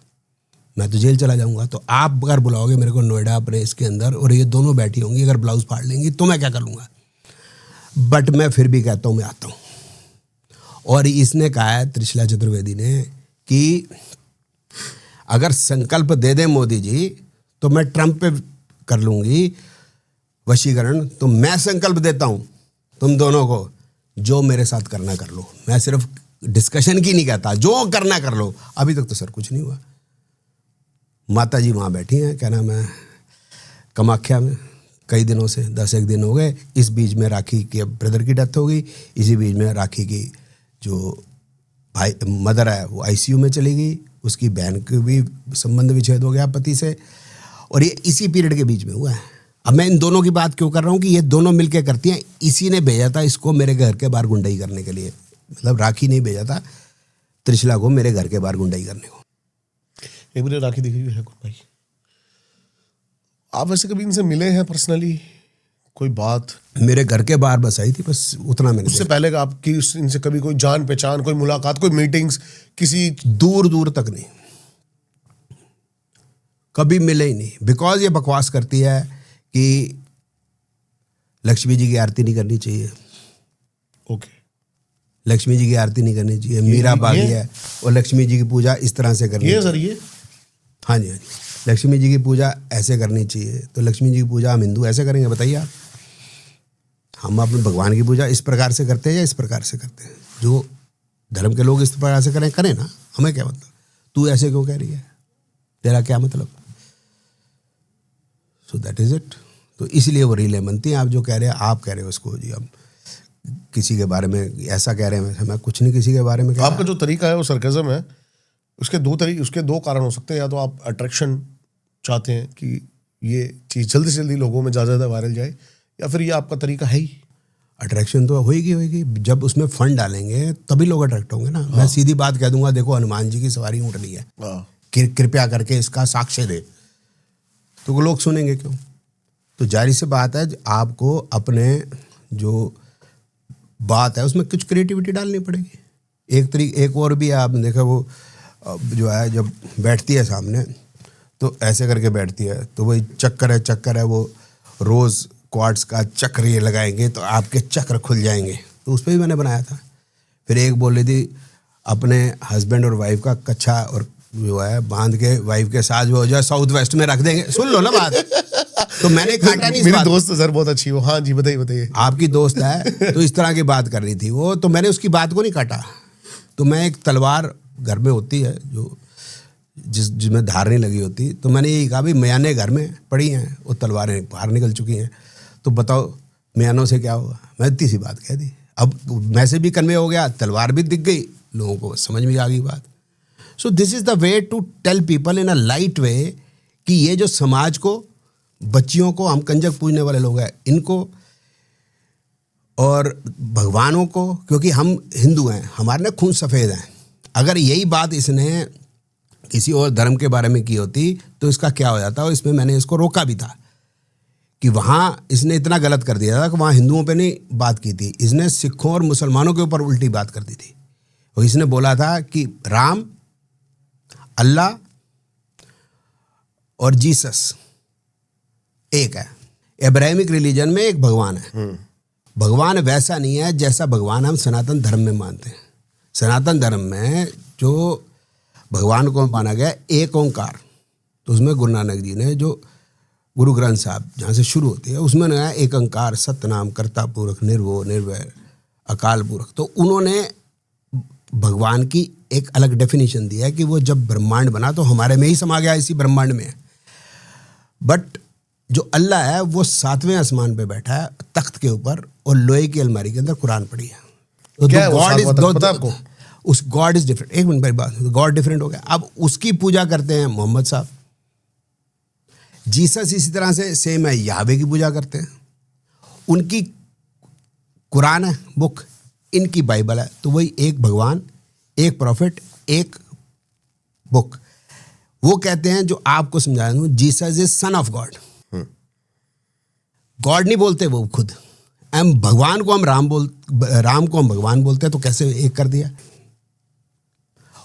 मैं तो जेल चला जाऊँगा। तो आप अगर बुलाओगे मेरे को नोएडा अपने इसके अंदर, और ये दोनों बैठी होंगी, अगर ब्लाउज फाड़ लेंगी तो मैं क्या कर लूँगा। बट मैं फिर भी कहता हूँ मैं आता हूँ। और इसने कहा है त्रिशला चतुर्वेदी ने कि अगर संकल्प दे दें मोदी जी तो मैं ट्रंप पे कर लूँगी वशीकरण, तो मैं संकल्प देता हूँ तुम दोनों को, जो मेरे साथ करना कर लो। मैं सिर्फ डिस्कशन की नहीं कहता, जो करना कर लो। अभी तक तो सर कुछ नहीं हुआ। माता जी वहाँ बैठी हैं, क्या नाम है, कामाख्या में, कई दिनों से 10 दिन हो गए। इस बीच में राखी के ब्रदर की डेथ हो गई, इसी बीच में राखी की जो भाई मदर है वो ICU में चली गई, उसकी बहन के भी संबंध विच्छेद हो गया पति से, और ये इसी पीरियड के बीच में हुआ है। अब मैं इन दोनों की बात क्यों कर रहा हूँ कि ये दोनों मिलके करती हैं। इसी ने भेजा था इसको मेरे घर के बाहर गुंडाई करने के लिए, मतलब राखी नहीं भेजा था त्रिशला को मेरे घर के बाहर गुंडाई करने को। एक बार राखी दिखी हुई है भाई, आप वैसे कभी इनसे मिले हैं पर्सनली, कोई बात? मेरे घर के बाहर बस आई थी, बस उतना मैंने। उससे पहले का आपकी इनसे कभी कोई जान पहचान, कोई मुलाकात, कोई मीटिंग्स, किसी दूर दूर तक नहीं, कभी मिले ही नहीं। बिकॉज ये बकवास करती है कि लक्ष्मी जी की आरती नहीं करनी चाहिए। ओके, लक्ष्मी जी की आरती नहीं करनी चाहिए, मीरा बागी है, और लक्ष्मी जी की पूजा इस तरह से करनी ये सर ये हाँ जी, हाँ जी, लक्ष्मी जी की पूजा ऐसे करनी चाहिए। तो लक्ष्मी जी की पूजा हम हिंदू ऐसे करेंगे बताइए आप? हम अपने भगवान की पूजा इस प्रकार से करते हैं या इस प्रकार से करते हैं? जो धर्म के लोग इस प्रकार से करें ना, हमें क्या मतलब? तू ऐसे क्यों कह रही है, तेरा क्या मतलब? So that is it. तो इसलिए वो रीलें बनती हैं। आप जो कह रहे हैं, आप कह रहे हो उसको जी, हम किसी के बारे में ऐसा कह रहे हैं, मैं कुछ नहीं किसी के बारे में कह रहा। आपका जो तरीका है वो सरकाज़म है। उसके दो कारण हो सकते हैं, या तो आप अट्रैक्शन चाहते हैं कि ये चीज़ जल्दी से जल्दी लोगों में ज़्यादा वायरल जाए, या फिर ये आपका तरीका है ही। अट्रैक्शन तो होएगी, जब उसमें फंड डालेंगे तभी लोग अट्रैक्ट होंगे ना। मैं सीधी बात कह दूंगा, देखो हनुमान जी की सवारी उठ रही है, कृपया करके इसका साक्ष्य दे, तो वो लोग सुनेंगे क्यों? तो जारी से बात है, आपको अपने जो बात है उसमें कुछ क्रिएटिविटी डालनी पड़ेगी। एक और भी है, आपने देखा वो जो है जब बैठती है सामने तो ऐसे करके बैठती है, तो वही चक्कर है, वो रोज़ क्वार्ट्स का चक्र ये लगाएंगे तो आपके चक्र खुल जाएंगे। तो उस पर भी मैंने बनाया था। फिर एक बोल रही थी अपने हस्बैंड और वाइफ का कच्छा और जो है बांध के वाइफ के साथ वो जो है साउथ वेस्ट में रख देंगे। सुन लो ना बात। तो मैंने काटा नहीं। मेरी दोस्त सर बहुत अच्छी हो। हाँ जी, बताइए। आपकी दोस्त है, तो इस तरह की बात कर रही थी वो, तो मैंने उसकी बात को नहीं काटा। तो मैं एक तलवार घर में होती है जो जिसमें धार नहीं लगी होती, तो मैंने यही कहा भाई म्यानें घर में पड़ी हैं, वो तलवारें बाहर निकल चुकी हैं, तो बताओ म्यानों से क्या होगा? मैं इतनी सी बात कह दी। अब मैसेज भी कन्वे हो गया, तलवार भी दिख गई, लोगों को समझ में आ गई बात। So this is the way to tell people in a light way कि ये जो समाज को, बच्चियों को, हम कंजक पूजने वाले लोग हैं, इनको और भगवानों को, क्योंकि हम हिंदू हैं, हमारे ना खून सफ़ेद हैं। अगर यही बात इसने किसी और धर्म के बारे में की होती तो इसका क्या हो जाता, और इसमें मैंने इसको रोका भी था कि वहाँ इसने इतना गलत कर दिया था कि वहाँ हिंदुओं पे नहीं बात की थी, इसने सिखों और मुसलमानों के ऊपर उल्टी बात कर दी थी। और इसने बोला था कि राम, अल्लाह और जीसस एक है। अब्राहमिक रिलीजन में एक भगवान है। भगवान वैसा नहीं है जैसा भगवान हम सनातन धर्म में मानते हैं। सनातन धर्म में जो भगवान को माना गया एक ओंकार, तो उसमें गुरु नानक जी ने जो गुरु ग्रंथ साहब जहाँ से शुरू होती है उसमें ना एक ओंकार, सतनाम, कर्ता पुरख, निर्भो निर्वैर, अकाल पुरख। तो उन्होंने भगवान की एक अलग डेफिनेशन दिया है कि वो जब ब्रह्मांड बना तो हमारे में ही समा गया, इसी ब्रह्मांड में। बट जो अल्लाह है वो 7वें आसमान पे बैठा है तख्त के ऊपर, और लोहे की अलमारी के अंदर कुरान पड़ी है। तो क्या है वो गॉड इज सातवां तख्त पता है आपको? उस गॉड इज डिफरेंट। एक मिनट मेरी बात, गॉड डिफरेंट हो गया। अब उसकी पूजा करते हैं मोहम्मद साहब। जीसस इसी तरह से सेम है, याहवे की पूजा करते हैं। उनकी कुरान है बुक, इनकी बाइबल है। तो वही एक भगवान, एक प्रॉफिट, एक बुक। वो कहते हैं, जो आपको समझा दूं, Jesus is son of God. God नहीं बोलते वो खुद, हम भगवान को हम राम को हम भगवान बोलते हैं। तो कैसे एक कर दिया?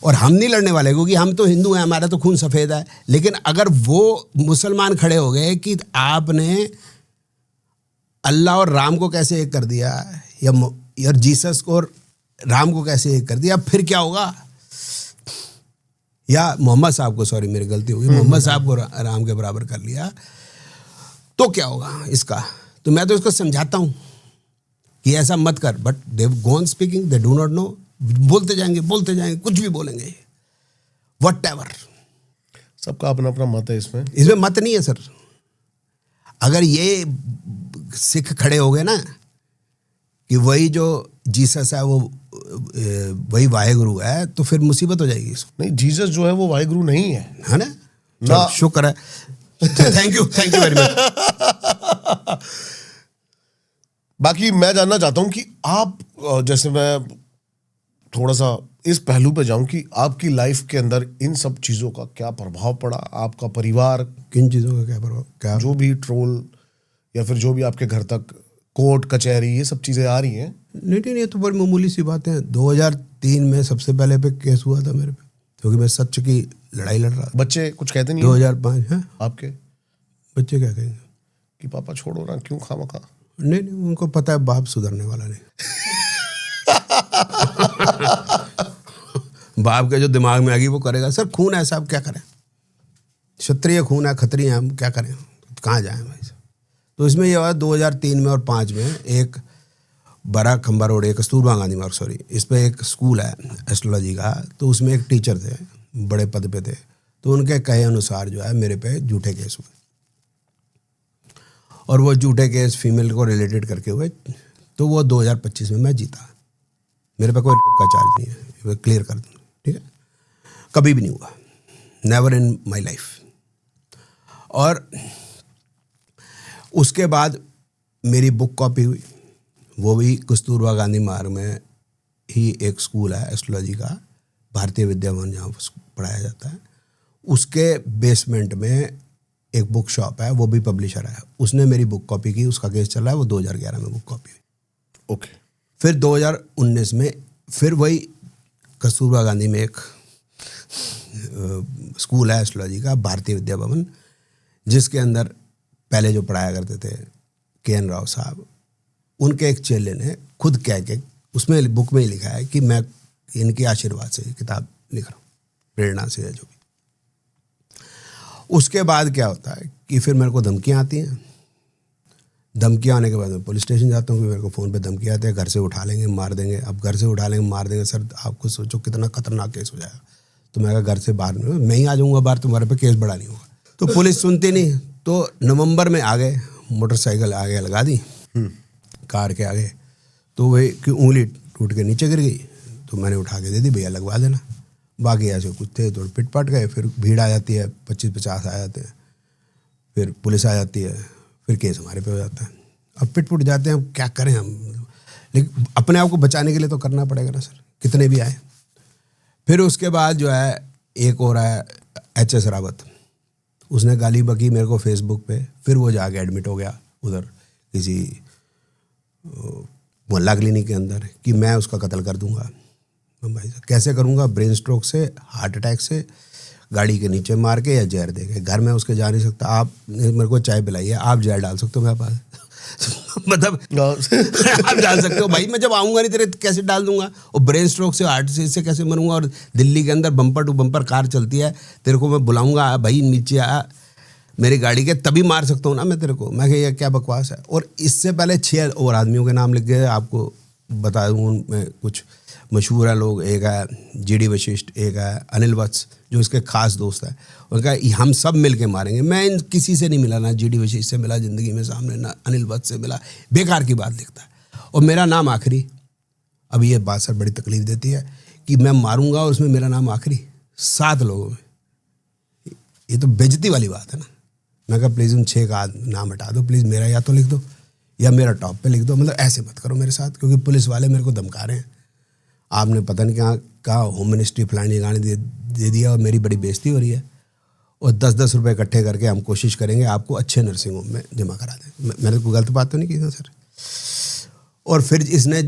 और हम नहीं लड़ने वाले, क्योंकि हम तो हिंदू हैं, हमारा तो खून सफ़ेद है। लेकिन अगर वो मुसलमान खड़े हो गए कि आपने अल्लाह और राम को कैसे एक कर दिया, या जीसस को और राम को कैसे एक कर दिया, फिर क्या होगा? या मोहम्मद साहब को, सॉरी मेरी गलती होगी, मोहम्मद साहब को राम के बराबर कर लिया, तो क्या होगा इसका? तो मैं तो इसको समझाता हूँ कि ऐसा मत कर, but they go on speaking, they do not know. बोलते जाएंगे, कुछ भी बोलेंगे, व्हाटएवर। सबका अपना अपना मत है इसमें मत नहीं है सर। अगर ये सिख खड़े हो गए ना कि वही जो जीसस है वो वही वाहेगुरु है, तो फिर मुसीबत हो जाएगी इसको। नहीं, जीसस जो है वो वाहेगुरु नहीं है ना? चलो, शुक्र है। Thank you very much. बाकी मैं जानना चाहता हूं कि आप, जैसे मैं थोड़ा सा इस पहलू पे जाऊं कि आपकी लाइफ के अंदर इन सब चीजों का क्या प्रभाव पड़ा, आपका परिवार, किन चीज़ों का क्या प्रभाव, क्या जो भी ट्रोल या फिर जो भी आपके घर तक कोर्ट कचहरी ये सब चीजें आ रही हैं? नहीं, ये तो बड़ी मामूली सी बात है। 2003 में सबसे पहले पे केस हुआ था मेरे पे, क्योंकि मैं सच की लड़ाई लड़ रहा था। बच्चे कुछ कहते नहीं? 2005 है। आपके बच्चे क्या कहेंगे कि पापा छोड़ो ना, क्यों खामखा? नहीं, उनको पता है बाप सुधरने वाला नहीं। बाप के जो दिमाग में आ गई वो करेगा। सर खून है साहब, क्या करें? क्षत्रिय खून है, खत्रिय हैं हम, क्या करें? कहाँ जाएं भाई साहब? तो इसमें यह हुआ 2003 में और 2005 में एक बड़ा खंबा रोड, एक कस्तूरबा गांधी मार्ग, सॉरी, इस पर एक स्कूल है एस्ट्रोलॉजी का। तो उसमें एक टीचर थे, बड़े पद पे थे। तो उनके कहे अनुसार जो है मेरे पे झूठे केस हुए, और वो झूठे केस फीमेल को रिलेटेड करके हुए। तो वो 2025 में मैं जीता। मेरे पे कोई रेप का चार्ज नहीं है, वो क्लियर कर दूँ, ठीक है? कभी भी नहीं हुआ, नेवर इन माय लाइफ। और उसके बाद मेरी बुक कॉपी हुई, वो भी कस्तूरबा गांधी मार्ग में ही एक स्कूल है एस्ट्रोलॉजी का, भारतीय विद्या भवन, जहाँ पढ़ाया जाता है। उसके बेसमेंट में एक बुक शॉप है, वो भी पब्लिशर है, उसने मेरी बुक कॉपी की, उसका केस चल रहा है। वो 2011 में बुक कॉपी हुई। ओके। फिर 2019 में फिर वही कस्तूरबा गांधी में एक स्कूल है एस्ट्रोलॉजी का, भारतीय विद्या भवन, जिसके अंदर पहले जो पढ़ाया करते थे KN राव साहब, उनके एक चेले ने खुद कह के उसमें बुक में ही लिखा है कि मैं इनके आशीर्वाद से किताब लिख रहा हूँ, प्रेरणा से है जो भी। उसके बाद क्या होता है कि फिर मेरे को धमकियाँ आती हैं। धमकियाँ आने के बाद मैं पुलिस स्टेशन जाता हूँ कि मेरे को फ़ोन पे धमकी आते हैं, घर से उठा लेंगे, मार देंगे। अब घर से उठा लेंगे, मार देंगे, सर आपको सोचो कितना खतरनाक केस हो जाएगा। तो मैं घर से बाहर नहीं, मैं ही आ जाऊँगा बाहर, तुम्हारे पे केस बड़ा नहीं होगा। तो पुलिस सुनती नहीं। तो नवंबर में आ गए, मोटरसाइकिल आगे लगा दी कार के आगे, तो वही कि उंगली टूट के नीचे गिर गई। तो मैंने उठा के दे दी, भैया लगवा देना। बाकी ऐसे कुछ थे तो पिट पट गए। फिर भीड़ आ जाती है, 25-50 आ जाते हैं, फिर पुलिस आ जाती है, फिर केस हमारे पे हो जाता है। अब पिट पुट जाते हैं, अब क्या करें हम? लेकिन अपने आप को बचाने के लिए तो करना पड़ेगा ना सर, कितने भी आए। फिर उसके बाद जो है एक और है HS रावत, उसने गाली बकी मेरे को फेसबुक पे, फिर वो जाके एडमिट हो गया उधर किसी मोहल्ला क्लिनिक के अंदर कि मैं उसका कत्ल कर दूंगा। भाई साहब कैसे करूंगा? ब्रेन स्ट्रोक से, हार्ट अटैक से, गाड़ी के नीचे मार के या जहर दे के। घर में उसके जा नहीं सकता। आप मेरे को चाय पिलाई है, आप जहर डाल सकते हो मेरे पास मतलब आप डाल सकते हो भाई, मैं जब आऊंगा नहीं तेरे कैसे डाल दूंगा? और ब्रेन स्ट्रोक से, हार्ट से इससे कैसे मरूंगा? और दिल्ली के अंदर बम्पर टू बम्पर कार चलती है, तेरे को मैं बुलाऊंगा भाई नीचे आ मेरी गाड़ी के, तभी मार सकता हूँ ना मैं तेरे को। मैं कह क्या बकवास है। और इससे पहले 6 और आदमियों के नाम लिख गए, आपको बता दूँ उनमें कुछ मशहूर है लोग। एक है GD वशिष्ठ, एक है अनिल वत्स जो इसके खास दोस्त है। उनका हम सब मिल के मारेंगे। मैं इन किसी से नहीं मिला, ना GD वशिष्ठ से मिला ज़िंदगी में सामने, ना अनिल वत्स से मिला। बेकार की बात लिखता है। और मेरा नाम आखिरी। अब ये बात सर बड़ी तकलीफ देती है कि मैं मारूंगा और उसमें मेरा नाम आखिरी 7 लोगों में। ये तो बेइज्जती वाली बात है ना। मैं कहा प्लीज़ उन 6 का नाम हटा दो प्लीज़, मेरा या तो लिख दो या मेरा टॉप पे लिख दो। मतलब ऐसे मत करो मेरे साथ, क्योंकि पुलिस वाले मेरे को धमका रहे हैं। आपने पता नहीं कहाँ होम मिनिस्ट्री फलानी गाने दे दिया और मेरी बड़ी बेइज्जती हो रही है। और 10-10 रुपये इकट्ठे करके हम कोशिश करेंगे आपको अच्छे नर्सिंग होम में जमा करा दें। मैंने कोई गलत बात तो नहीं की ना सर? और फिर इसने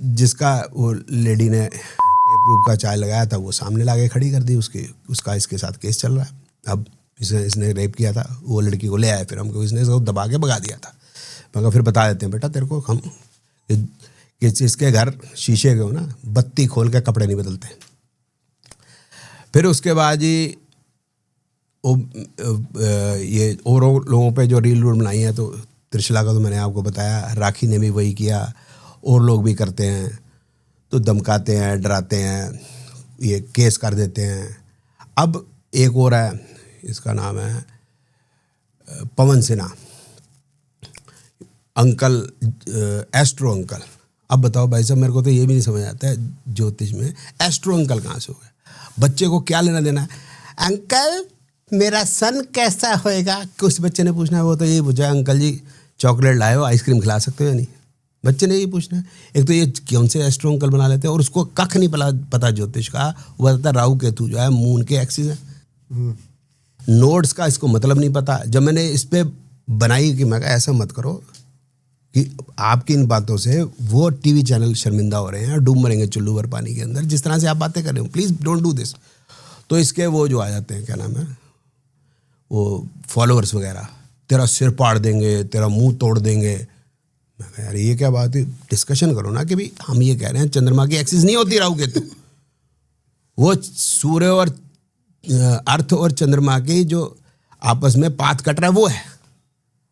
जिसका वो लेडी ने प्रूफ का चाय लगाया था वो सामने लाके खड़ी कर दी। उसका इसके साथ केस चल रहा है। अब इसने रेप किया था, वो लड़की को ले आए फिर हमको, इसने इसको दबा के भगा दिया था। मगर फिर बता देते हैं बेटा तेरे को हम कि इसके घर शीशे के हो ना, बत्ती खोल के कपड़े नहीं बदलते। फिर उसके बाद ही ये और लोगों पे जो रील बनाई है, तो त्रिशला का तो मैंने आपको बताया, राखी ने भी वही किया, और लोग भी करते हैं। तो धमकाते हैं, डराते हैं, ये केस कर देते हैं। अब एक और है, इसका नाम है पवन सिन्हा अंकल, एस्ट्रो अंकल। अब बताओ भाई साहब, मेरे को तो ये भी नहीं समझ आता है ज्योतिष में एस्ट्रो अंकल कहाँ से हो गए? बच्चे को क्या लेना देना है? अंकल मेरा सन कैसा होएगा? कुछ बच्चे ने पूछना है, वो तो यही पूछा अंकल जी चॉकलेट लाए हो, आइसक्रीम खिला सकते हो या नहीं? बच्चे ने यही पूछना है। एक तो ये कौन से एस्ट्रो अंकल बना लेते हैं, और उसको कख नहीं पता ज्योतिष का। वो बताता राहु केतु जो है मून के एक्सिस है। नोट्स का इसको मतलब नहीं पता। जब मैंने इस पर बनाई कि मैं ऐसा मत करो कि आपकी इन बातों से वो टीवी चैनल शर्मिंदा हो रहे हैं, डूब मरेंगे चुल्लू भर पानी के अंदर, जिस तरह से आप बातें कर रहे हो, प्लीज़ डोंट डू दिस। तो इसके वो जो आ जाते हैं, क्या नाम है, वो फॉलोअर्स वगैरह, तेरा सिर पाड़ देंगे, तेरा मुंह तोड़ देंगे। मैं कहा यार ये क्या बात है? डिस्कशन करो ना कि भाई हम ये कह रहे हैं चंद्रमा की एक्सिस नहीं होती राहु केतु, वो सूर्य और अर्थ और चंद्रमा की जो आपस में पाथ कट रहा है वो है।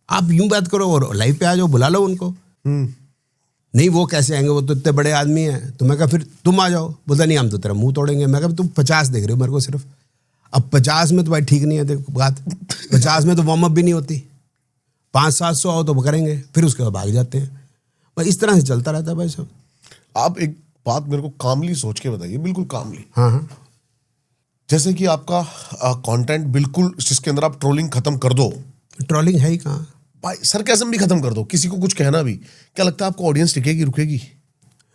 आप यूं बात करो और लाइव पे आ जाओ, बुला लो उनको। नहीं वो कैसे आएंगे, वो तो इतने बड़े आदमी हैं। तो मैं कहा फिर तुम आ जाओ। बोलता नहीं हम तो तेरा मुंह तोड़ेंगे। मैं कहा तुम 50 देख रहे हो मेरे को सिर्फ। अब 50 में तो भाई ठीक नहीं है देखो बात। 50 में तो वार्म अप भी नहीं होती। 500-700 आओ तो करेंगे, फिर उसके बाद भाग जाते हैं। भाई इस तरह से चलता रहता है भाई साहब। आप एक बात मेरे को कामली सोच के बताइए, बिल्कुल कामली। हाँ। जैसे कि आपका कंटेंट बिल्कुल जिसके अंदर आप ट्रोलिंग खत्म कर दो। ट्रोलिंग है ही कहाँ भाई, सरकाज़म भी खत्म कर दो, किसी को कुछ कहना भी, क्या लगता है आपको ऑडियंस टिकेगी, रुकेगी?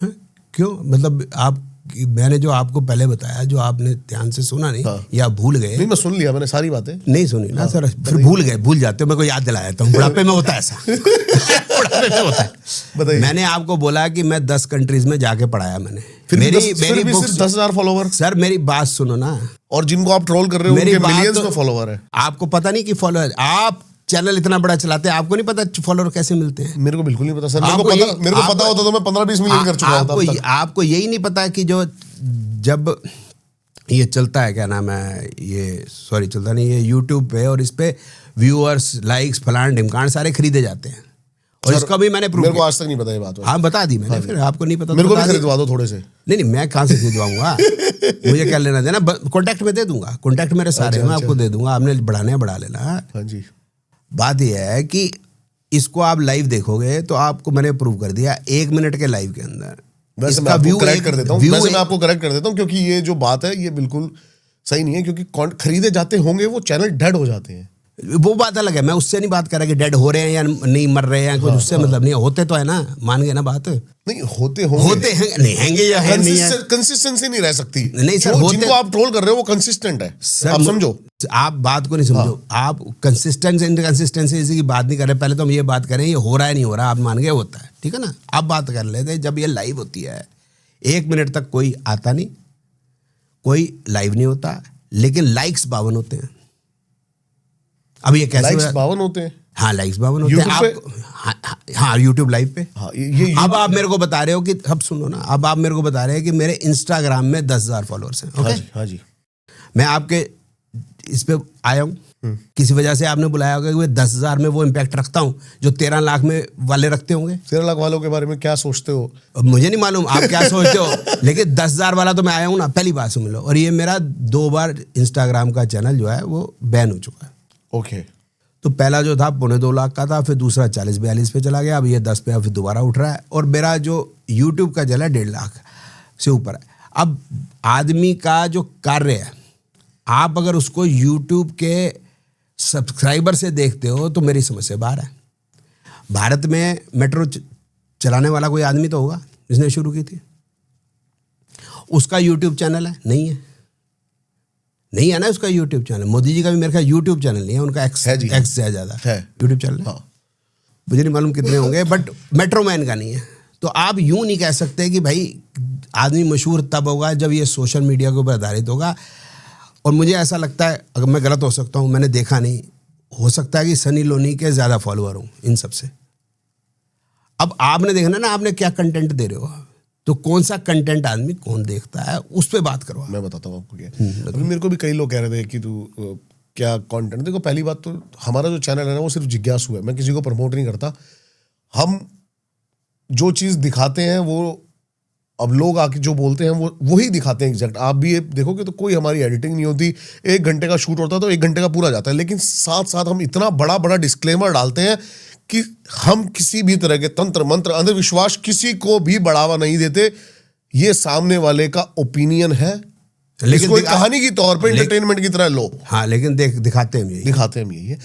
है? क्यों? मतलब आप, मैंने जो आपको पहले बताया, जो आपने ध्यान से सुना नहीं, हाँ। या भूल गए? नहीं मैं सुन लिया, मैंने सारी बातें नहीं सुनी ना सर, फिर भूल जाते हो। मेरे को याद दिलाया था, बुढ़ापे में होता है ऐसा। बुढ़ापे में होता है। बताइए। मैंने आपको बोला कि मैं 10 कंट्रीज में जाके पढ़ाया मैंने। फिर मेरी भी बुक्स, सिर्फ 10,000 फॉलोवर। सर मेरी बात सुनो ना। और जिनको आप ट्रोल कर रहे हो उनके मिलियंस में फॉलोवर है। आपको पता नहीं कि फॉलोअर, आप चैनल इतना बड़ा चलाते हैं, आपको नहीं पता फॉलोअर कैसे मिलते हैं? मेरे को बिल्कुल नहीं पता सर। मेरे को पता होता तो मैं 15-20 मिलियन कर चुका होता। आपको यही नहीं पता कि जो जब ये चलता है, क्या नाम है, ये सॉरी चलता नहीं, ये यूट्यूब पे, और इस पे व्यूअर्स, लाइक्स, फलान ढिमकान सारे खरीदे जाते हैं। और इसका भी मैंने प्रूफ, मेरे को आज तक नहीं पता ये बात। हाँ बता दी मैंने। फिर आपको नहीं पता मेरे को भी खरीदवा दो थोड़े से। नहीं मैं कहाँ से खरीदवाऊंगा? मुझे क्या लेना देना? कॉन्टैक्ट में दे दूंगा, कॉन्टैक्ट मेरे सारे मैं आपको दे दूंगा, आपने बढ़ाने बढ़ा लेना। हाँ जी। बात यह है कि इसको आप लाइव देखोगे तो आपको मैंने प्रूव कर दिया 1 मिनट के लाइव के अंदर। वैसे मैं आपको करेक्ट कर देता हूँ, क्योंकि ये जो बात है ये बिल्कुल सही नहीं है, क्योंकि खरीदे जाते होंगे वो चैनल डेड हो जाते हैं। वो बात अलग है, मैं उससे नहीं बात कर रहा कि डेड हो रहे हैं या नहीं मर रहे हैं, कुछ उससे मतलब नहीं, होते तो है ना, मान गए ना बात। नहीं होते हैं, नहीं हैंगे या है नहीं है, कंसिस्टेंसी नहीं रह सकती। नहीं सर, होते जिनको आप ट्रोल कर रहे हो वो कंसिस्टेंट है सर, आप समझो, आप बात को नहीं समझो। आप कंसिस्टेंसी इनकंसिस्टेंसी की बात नहीं कर रहे, पहले तो हम ये बात करें ये हो रहा है नहीं हो रहा, आप मान गए होता है, ठीक है ना। आप बात कर लेते हैं जब ये लाइव होती है 1 मिनट तक कोई आता नहीं, कोई लाइव नहीं होता, लेकिन लाइक्स 52 होते हैं। अब ये कैसे लाइक्स 52 होते हैं? हाँ, लाइक्स 52 होते हैं आप, हाँ यूट्यूब लाइव पे। हाँ, ये अब आप मेरे को बता रहे हो कि, अब सुनो ना, अब आप मेरे को बता रहे हैं कि मेरे इंस्टाग्राम में 10,000 फॉलोअर्स हैं। हाँ जी, हाँ जी। मैं आपके इस पे आया हूँ, किसी वजह से आपने बुलाया होगा कि मैं 10,000 में वो इम्पैक्ट रखता हूँ जो 13 लाख में वाले रखते होंगे। 13 लाख वालों के बारे में क्या सोचते हो? अब मुझे नहीं मालूम आप क्या सोचते हो, लेकिन 10,000 वाला तो मैं आया हूँ ना, पहली बात सुन लो। और ये मेरा 2 बार इंस्टाग्राम का चैनल जो है वो बैन हो चुका है। ओके। तो पहला जो था 2.25 लाख का था, फिर दूसरा 40-42 पे चला गया, अब ये 10 पे फिर दोबारा उठ रहा है। और मेरा जो यूट्यूब का चैनल 1.5 लाख से ऊपर है। अब आदमी का जो कार्य है, आप अगर उसको यूट्यूब के सब्सक्राइबर से देखते हो तो मेरी समझ से बाहर है। भारत में मेट्रो चलाने वाला कोई आदमी तो होगा जिसने शुरू की थी, उसका यूट्यूब चैनल है? नहीं है ना उसका यूट्यूब चैनल। मोदी जी का भी मेरे ख्याल यूट्यूब चैनल नहीं है, उनका एक्स है जी, एक्स से ज़्यादा है यूट्यूब चैनल। हाँ। मुझे नहीं मालूम कितने होंगे, बट मेट्रो मैन का नहीं है। तो आप यूं नहीं कह सकते कि भाई आदमी मशहूर तब होगा जब ये सोशल मीडिया के ऊपर आधारित होगा। और मुझे ऐसा लगता है, अगर मैं गलत हो सकता हूँ, मैंने देखा नहीं, हो सकता है कि सनी लोनी के ज़्यादा फॉलोअर हों इन सब से। अब आपने देखना ना, आपने क्या कंटेंट दे रहे हो, तो कौन सा कंटेंट आदमी कौन देखता है, उस पे बात करो। मैं बताता हूँ आपको क्या। अभी मेरे को भी कई लोग कह रहे थे कि तू क्या कंटेंट। देखो, पहली बात तो हमारा जो चैनल है ना वो सिर्फ जिज्ञासु है, मैं किसी को प्रमोट नहीं करता। हम जो चीज़ दिखाते हैं वो, अब लोग आके जो बोलते हैं वो वही दिखाते हैं एग्जैक्ट। आप भी ये देखोगे तो कोई हमारी एडिटिंग नहीं होती। 1 घंटे का शूट होता है तो 1 घंटे का पूरा जाता है, लेकिन साथ साथ हम इतना बड़ा बड़ा डिस्क्लेमर डालते हैं कि हम किसी भी तरह के तंत्र मंत्र अंधविश्वास किसी को भी बढ़ावा नहीं देते। ये सामने वाले का ओपिनियन है, लेकिन कहानी की तौर पर एंटरटेनमेंट की तरह लो। हाँ, लेकिन दिखाते हैं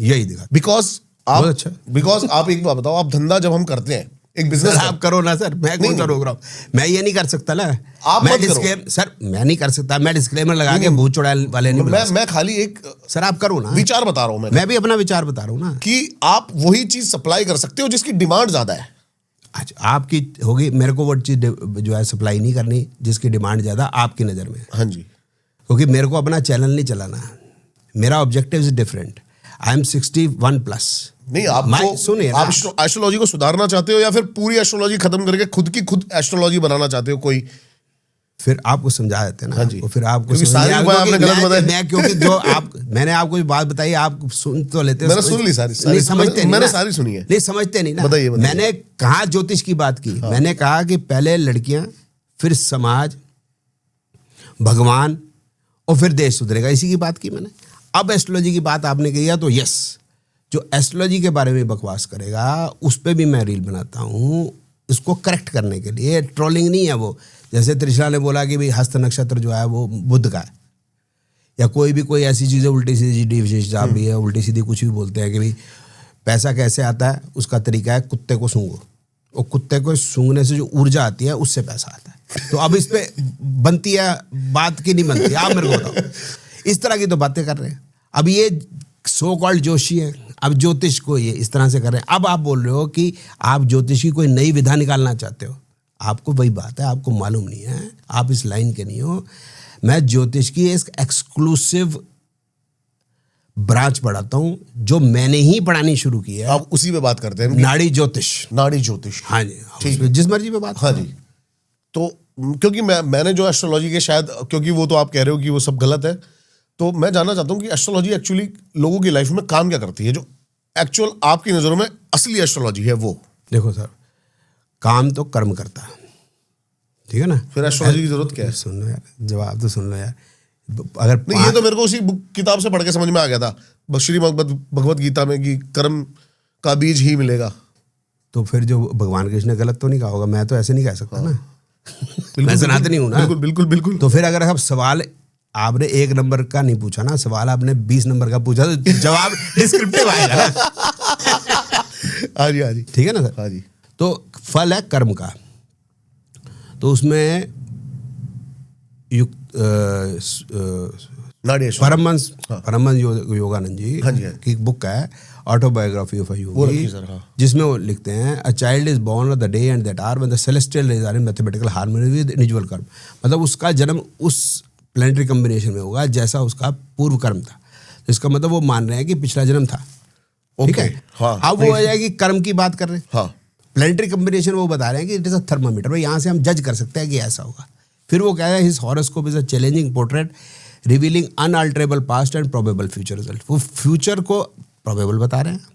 यही दिखाते। बिकॉज आप एक बात बताओ, आप धंधा जब हम करते हैं, एक बिजनेस आप करो ना सर, मैं कौन सा रोक रहा हूँ। मैं ये नहीं कर सकता ना, आप मत करो सर, मैं नहीं कर सकता। मैं डिस्क्लेमर लगा के भूत चुड़ैल वाले नहीं बुला सकता। मैं खाली एक सर आप करो ना, विचार बता रहा हूँ। मैं भी अपना विचार बता रहा हूँ ना, कि आप वही चीज सप्लाई कर सकते हो जिसकी डिमांड ज्यादा है। अच्छा, आपकी होगी, मेरे को वो चीज जो है सप्लाई नहीं करनी जिसकी डिमांड ज्यादा आपकी नजर में। हाँ जी, क्योंकि मेरे को अपना चैनल नहीं चलाना, मेरा objective is different. I am 61+। नहीं, आप सुनिए, आप एस्ट्रोलॉजी को सुधारना चाहते हो या फिर पूरी एस्ट्रोलॉजी खत्म करके खुद एस्ट्रोलॉजी बनाना चाहते हो? कोई फिर आपको समझा देते हैं ना। हाँ जी। और फिर आपको आपने गलत बताया। मैं क्योंकि जो मैंने आपको जो बात बताई आप सुन तो लेते, मैंने सुन ली सारी, नहीं समझते, मैंने सारी सुनी है। नहीं समझते नहीं ना। बताइए। मैंने कहा ज्योतिष की बात की, मैंने कहा कि पहले लड़कियां, फिर समाज, भगवान और फिर देश सुधरेगा, इसी की बात की मैंने। अब एस्ट्रोलॉजी की बात आपने किया तो यस, जो एस्ट्रोलॉजी के बारे में बकवास करेगा उस पर भी मैं रील बनाता हूँ, इसको करेक्ट करने के लिए। ट्रोलिंग नहीं है वो। जैसे त्रिशला ने बोला कि भाई हस्त नक्षत्र जो है वो बुध का है, या कोई ऐसी चीज़ें उल्टी सीधी विशेषता भी है, उल्टी सीधी कुछ भी बोलते हैं कि भाई पैसा कैसे आता है, उसका तरीका है कुत्ते को सूंघो, और कुत्ते को सूंघने से जो ऊर्जा आती है उससे पैसा आता है। तो अब इस पे बनती है बात की नहीं बनती, आप मेरे को बताओ। इस तरह की तो बातें कर रहे हैं। अब ये सो कॉल्ड जोशी है, अब ज्योतिष को ये इस तरह से कर रहे हैं। अब आप बोल रहे हो कि आप ज्योतिष की कोई नई विधा निकालना चाहते हो। आपको वही बात है, आपको मालूम नहीं है, आप इस लाइन के नहीं हो। मैं ज्योतिष की एक एक्सक्लूसिव ब्रांच पढ़ाता हूँ जो मैंने ही पढ़ानी शुरू की है। आप उसी पे बात करते हैं, नाड़ी ज्योतिष। हाँ जी, जिस मर्जी पे बात। हाँ जी। तो क्योंकि मैंने जो एस्ट्रोलॉजी के, शायद क्योंकि वो तो आप कह रहे हो कि वो सब गलत है, तो मैं जानना चाहता हूँ कि एस्ट्रोलॉजी एक्चुअली लोगों की लाइफ में काम क्या करती है, जो एक्चुअल आपकी नज़रों में असली एस्ट्रोलॉजी है वो। देखो सर, काम तो कर्म करता है, ठीक है ना। फिर एस्ट्रोलॉजी की जरूरत क्या है? सुन लो यार, जवाब तो सुन लो यार। अगर नहीं, ये तो मेरे को उसी किताब से पढ़ के समझ में आ गया था, श्रीमद् भगवत गीता में, कि कर्म का बीज ही मिलेगा। तो फिर जो भगवान कृष्ण ने गलत तो नहीं कहा होगा, मैं तो ऐसे नहीं कह सकता ना। मैं सनातनी हूं ना। बिल्कुल। तो फिर अगर हम सवाल आपने 1 नंबर का नहीं पूछा ना सवाल, आपने 20 नंबर का पूछा तो जवाब डिस्क्रिप्टिव आएगा ना। हाँ जी, हाँ जी, ठीक है ना सर। हाँ जी। तो फल है कर्म का, तो उसमें युक्त नाड़ेश्वर। परमहंस योगानंद जी हाँ जी, हाँ जी। की बुक है ऑटोबायोग्राफी ऑफ अ वो रखिए योगी, सर, हाँ। जिसमें वो लिखते हैं a child is born on the day and that are when the celestial rays are in mathematical harmony with individual karma. मतलब उसका जन्म उस प्लैनेटरी कॉम्बिनेशन में होगा जैसा उसका पूर्व कर्म था। तो इसका मतलब वो मान रहे हैं कि पिछला जन्म था। ठीक है, हाँ। अब वो हो जाएगी कर्म की बात कर रहे हैं। हाँ, प्लैनेटरी कॉम्बिनेशन वो बता रहे हैं कि इट इज अ थर्मामीटर, भाई यहाँ से हम जज कर सकते हैं कि ऐसा होगा। फिर वो कह रहे हैं his horoscope is a challenging portrait revealing unalterable past and probable future result. वो फ्यूचर को प्रोबेबल बता रहे हैं,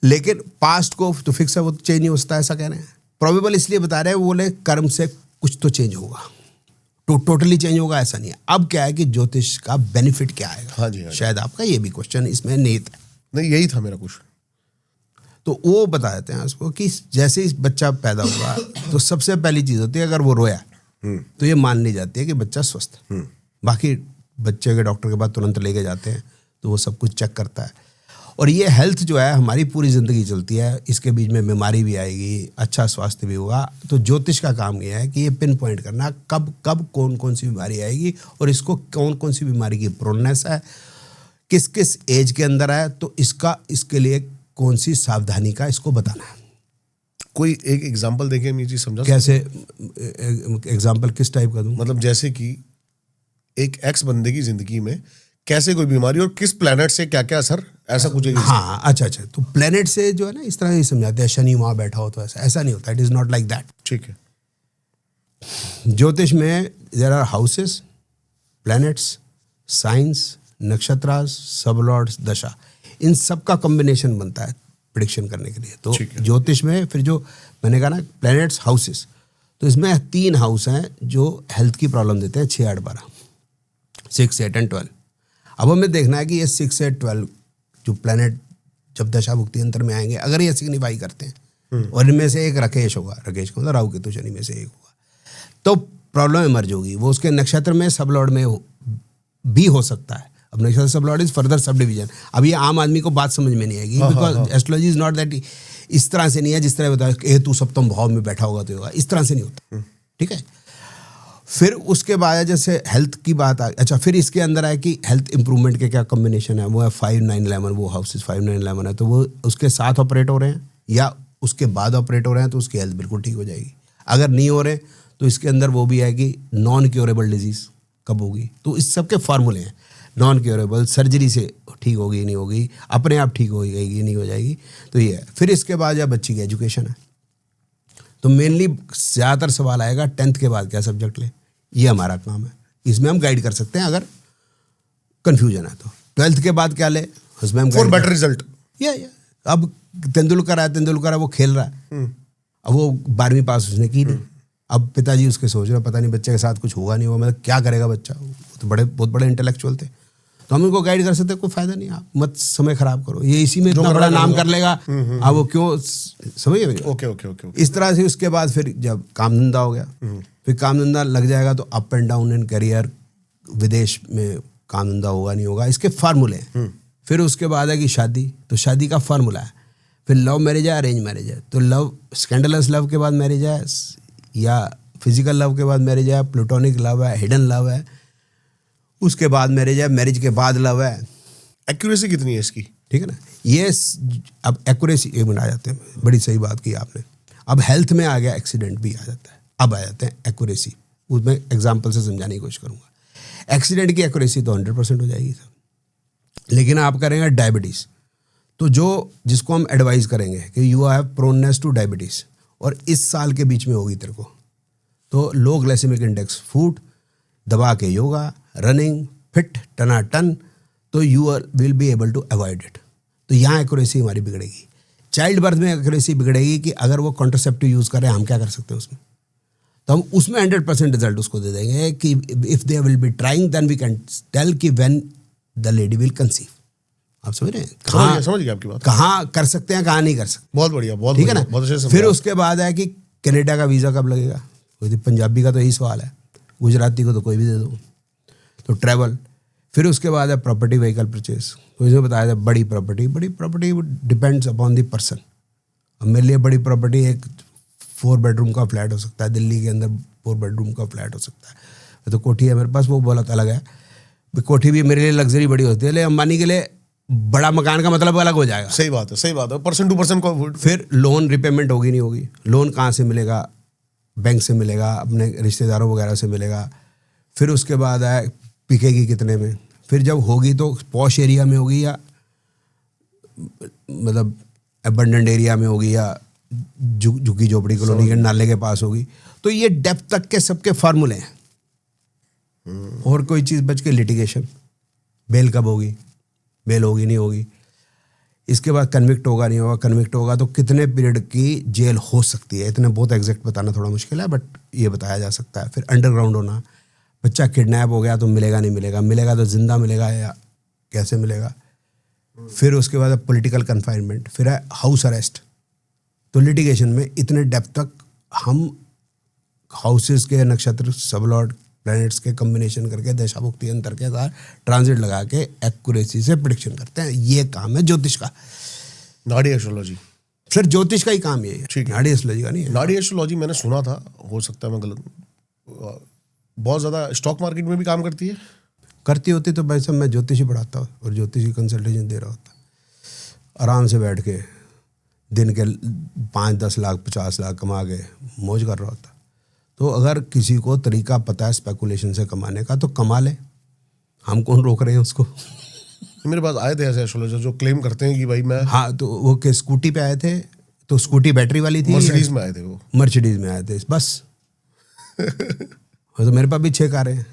लेकिन पास्ट को तो फिक्स है, वो तो चेंज नहीं हो सकता, ऐसा कह रहे हैं। प्रोबेबल इसलिए बता रहे हैं, वो बोले कर्म से कुछ तो चेंज होगा, तो टोटली चेंज होगा ऐसा नहीं है। अब क्या है कि ज्योतिष का बेनिफिट क्या आएगा? हाँ जी, हाँ जी। शायद आपका ये भी क्वेश्चन इसमें निहित है। नहीं, यही था मेरा क्वेश्चन। तो वो बता देते हैं उसको कि जैसे ही बच्चा पैदा हुआ तो सबसे पहली चीज़ होती है, अगर वो रोया तो ये मान ली जाती है कि बच्चा स्वस्थ है। बाकी बच्चे के डॉक्टर के पास तुरंत लेके जाते हैं, तो वो सब कुछ चेक करता है। और ये हेल्थ जो है हमारी पूरी ज़िंदगी चलती है, इसके बीच में बीमारी भी आएगी, अच्छा स्वास्थ्य भी होगा। तो ज्योतिष का काम ये है कि ये पिन पॉइंट करना कब कब कौन कौन सी बीमारी आएगी और इसको कौन कौन सी बीमारी की प्रोनेस है, किस किस एज के अंदर है, तो इसके लिए कौन सी सावधानी का इसको बताना है। कोई एक एग्जांपल देके हम ये चीज समझा कैसे एग्जाम्पल किस टाइप का दूं? मतलब जैसे कि एक एक्स बंदे की जिंदगी में कैसे कोई बीमारी और किस प्लेनेट से क्या क्या असर, ऐसा कुछ एक हाँ, अच्छा। तो प्लेनेट से जो है ना, इस तरह ही समझाते हैं, शनि वहाँ बैठा हो तो ऐसा नहीं होता। It is not like that. ठीक है। ज्योतिष में there are houses, planets, signs, nakshatras, sublords, dasha, इन सब का कॉम्बिनेशन बनता है प्रिडिक्शन करने के लिए। तो ज्योतिष में फिर जो मैंने कहा ना प्लैनेट्स, हाउसेस, तो इसमें 3 हाउस हैं जो हेल्थ की प्रॉब्लम देते हैं, 6, 8, 12, 6, 8 एंड 12। अब हमें देखना है कि ये 6, 8, 12 जो प्लैनेट जब दशा भुक्ति अंतर में आएंगे, अगर ये सिग्निफाई करते हैं और इनमें से एक राकेश होगा, राकेश का मतलब राहु केतु शनि में से एक होगा, तो प्रॉब्लम इमर्ज होगी। वो उसके नक्षत्र में सबलॉर्ड में भी हो सकता है। अब नक्षत्र sublord is further sub division. अब ये आम आदमी को बात समझ में नहीं आएगी, because astrology is not that, इस तरह से नहीं है जिस तरह बताया केतु सप्तम भाव में बैठा होगा तो होगा, इस तरह से नहीं होता। ठीक है। फिर उसके बाद जैसे हेल्थ की बात आ, अच्छा, फिर इसके अंदर है कि हेल्थ इंप्रूवमेंट के क्या कॉम्बिनेशन है, वो है 5, 9, 11, वो हाउसेस 5, 9, 11 है, तो वो उसके साथ ऑपरेट हो रहे हैं या उसके बाद ऑपरेट हो रहे हैं, तो उसकी हेल्थ बिल्कुल ठीक हो जाएगी। अगर नहीं हो रहे तो इसके अंदर वो भी है कि नॉन क्योरेबल डिजीज़ कब होगी, तो इस सब के फार्मूले हैं। नॉन क्योरेबल, सर्जरी से ठीक होगी नहीं होगी, अपने आप ठीक हो जाएगी नहीं हो जाएगी, तो ये है। फिर इसके बाद जब बच्ची की एजुकेशन है, तो मेनली ज़्यादातर सवाल आएगा 10th के बाद क्या सब्जेक्ट ले, ये हमारा काम है। इसमें हम गाइड कर सकते हैं अगर कन्फ्यूजन है तो। 12th के बाद क्या ले, उसमें हम फॉर बेटर रिजल्ट। या अब तेंदुलकर है, वो खेल रहा है, अब वो 12वीं पास उसने की नहीं, अब पिताजी उसके सोच रहे पता नहीं बच्चे के साथ कुछ होगा नहीं होगा, मतलब क्या करेगा बच्चा, वो तो बहुत बड़े इंटेलेक्चुअल थे, तो हम उनको गाइड कर सकते हैं, कोई फायदा नहीं, आप मत समय खराब करो, ये इसी में इतना बड़ा नाम कर लेगा, अब वो क्यों, समझिए। ओके। इस तरह से उसके बाद फिर जब काम धंधा हो गया, फिर काम धंधा लग जाएगा तो up and down in career, विदेश में काम धंधा होगा नहीं होगा, इसके फार्मूले हैं। फिर उसके बाद है कि शादी, तो शादी का फार्मूला है। फिर लव मैरिज है, अरेंज मैरिज है, तो लव, स्कैंडलस लव के बाद मैरिज है या फिजिकल लव के बाद मैरिज है, प्लूटोनिक लव है, हिडन लव है, उसके बाद मैरिज है, मैरिज के बाद लव है। एक्यूरेसी कितनी है इसकी? ठीक है ना, ये अब एक्यूरेसी एक मिनट आ जाते हैं, बड़ी सही बात की आपने। अब हेल्थ में आ गया, एक्सीडेंट भी आ जाता है, अब आ जाते हैं एक्यूरेसी, उसमें एग्जाम्पल से समझाने की कोशिश करूँगा। एक्सीडेंट की एक्यूरेसी तो 100% हो जाएगी सर, लेकिन आप करेंगे डायबिटीज़, तो जिसको हम एडवाइस करेंगे कि you have proneness two diabetes और इस साल के बीच में होगी तेरे को, तो लो ग्लाइसेमिक इंडेक्स फूड, दबा के योगा, रनिंग, फिट, टनाटन, तो you will be able to avoid it. तो यहाँ एक्यूरेसी हमारी बिगड़ेगी। चाइल्ड बर्थ में एक्यूरेसी बिगड़ेगी कि अगर वो कॉन्ट्रासेप्टिव यूज़ करें, हम क्या कर सकते हैं उसमें, तो हम उसमें 100% रिजल्ट उसको दे देंगे कि if they will be trying then we can tell कि when the lady will conceive. आप समझ रहे हैं, समझ गया आपकी बात, कहाँ कर सकते हैं, कहाँ नहीं कर सकते। बहुत बढ़िया, बहुत ठीक है ना। बहुत अच्छे से। फिर उसके बाद है कि कनाडा का वीज़ा कब लगेगा, पंजाबी का तो यही सवाल है, गुजराती को तो कोई भी दे दो। तो ट्रैवल, फिर उसके बाद है प्रॉपर्टी व्हीकल परचेज। तो इसमें बताया था बड़ी property depends upon the person. अब मेरे लिए बड़ी प्रॉपर्टी एक 4 बेडरूम का फ्लैट हो सकता है, दिल्ली के अंदर 4 बेडरूम का फ्लैट हो सकता है। तो कोठी है मेरे पास, वो बहुत अलग है। कोठी भी मेरे लिए लग्जरी बड़ी होती है, लेकिन अंबानी के लिए बड़ा मकान का मतलब अलग हो जाएगा। सही बात है, पर्सन टू पर्सन को। फिर लोन रिपेमेंट होगी नहीं होगी, लोन कहाँ से मिलेगा, बैंक से मिलेगा, अपने रिश्तेदारों वगैरह से मिलेगा। फिर उसके बाद है बिकेगी कितने में, फिर जब होगी तो पॉश एरिया में होगी या मतलब एबंडेंट एरिया में होगी या झुग्गी झोपड़ी कॉलोनी के नाले के पास होगी। तो ये डेप्थ तक के सबके फार्मूले हैं। और कोई चीज़ बच के लिटिगेशन, बेल कब होगी, बेल होगी नहीं होगी, इसके बाद कन्विक्ट होगा नहीं होगा, कन्विक्ट होगा तो कितने पीरियड की जेल हो सकती है। इतने बहुत एग्जैक्ट बताना थोड़ा मुश्किल है, बट ये बताया जा सकता है। फिर अंडरग्राउंड होना, बच्चा किडनैप हो गया तो मिलेगा नहीं मिलेगा, मिलेगा तो जिंदा मिलेगा या कैसे मिलेगा। फिर उसके बाद पॉलिटिकल कन्फाइनमेंट, फिर है हाउस अरेस्ट। तो लिटिगेशन में इतने डेप्थ तक हम हाउसेस के नक्षत्र, सबलॉर्ड प्लैनेट्स के कम्बिनेशन करके दशाभुक्ति अंतर के साथ ट्रांजिट लगा के एक्यूरेसी से प्रेडिक्शन करते हैं। ये काम है ज्योतिष का, नाड़ी एस्ट्रोलॉजी। सर ज्योतिष का ही काम ये है, ठीक है। नाड़ी एस्ट्रोलॉजी का नहीं है। नाड़ी एस्ट्रोलॉजी मैंने सुना था, हो सकता है मैं गलत, बहुत ज़्यादा स्टॉक मार्केट में भी काम करती है। करती होती तो भाई साहब मैं ज्योतिष ही पढ़ाता और ज्योतिष की कंसल्टेशन दे रहा होता, आराम से बैठ के दिन के 5-10 लाख 50 लाख कमा के मौज कर रहा होता। तो अगर किसी को तरीका पता है स्पेकुलेशन से कमाने का तो कमा ले, हम कौन रोक रहे हैं उसको। मेरे पास आए थे ऐसे एस्ट्रोलॉजर जो क्लेम करते हैं कि भाई मैं, हाँ तो वो के स्कूटी पे आए थे, तो स्कूटी बैटरी वाली थी, मर्सिडीज में आए थे वो, मर्सिडीज में आए थे बस। तो मेरे पास भी 6 कारें हैं।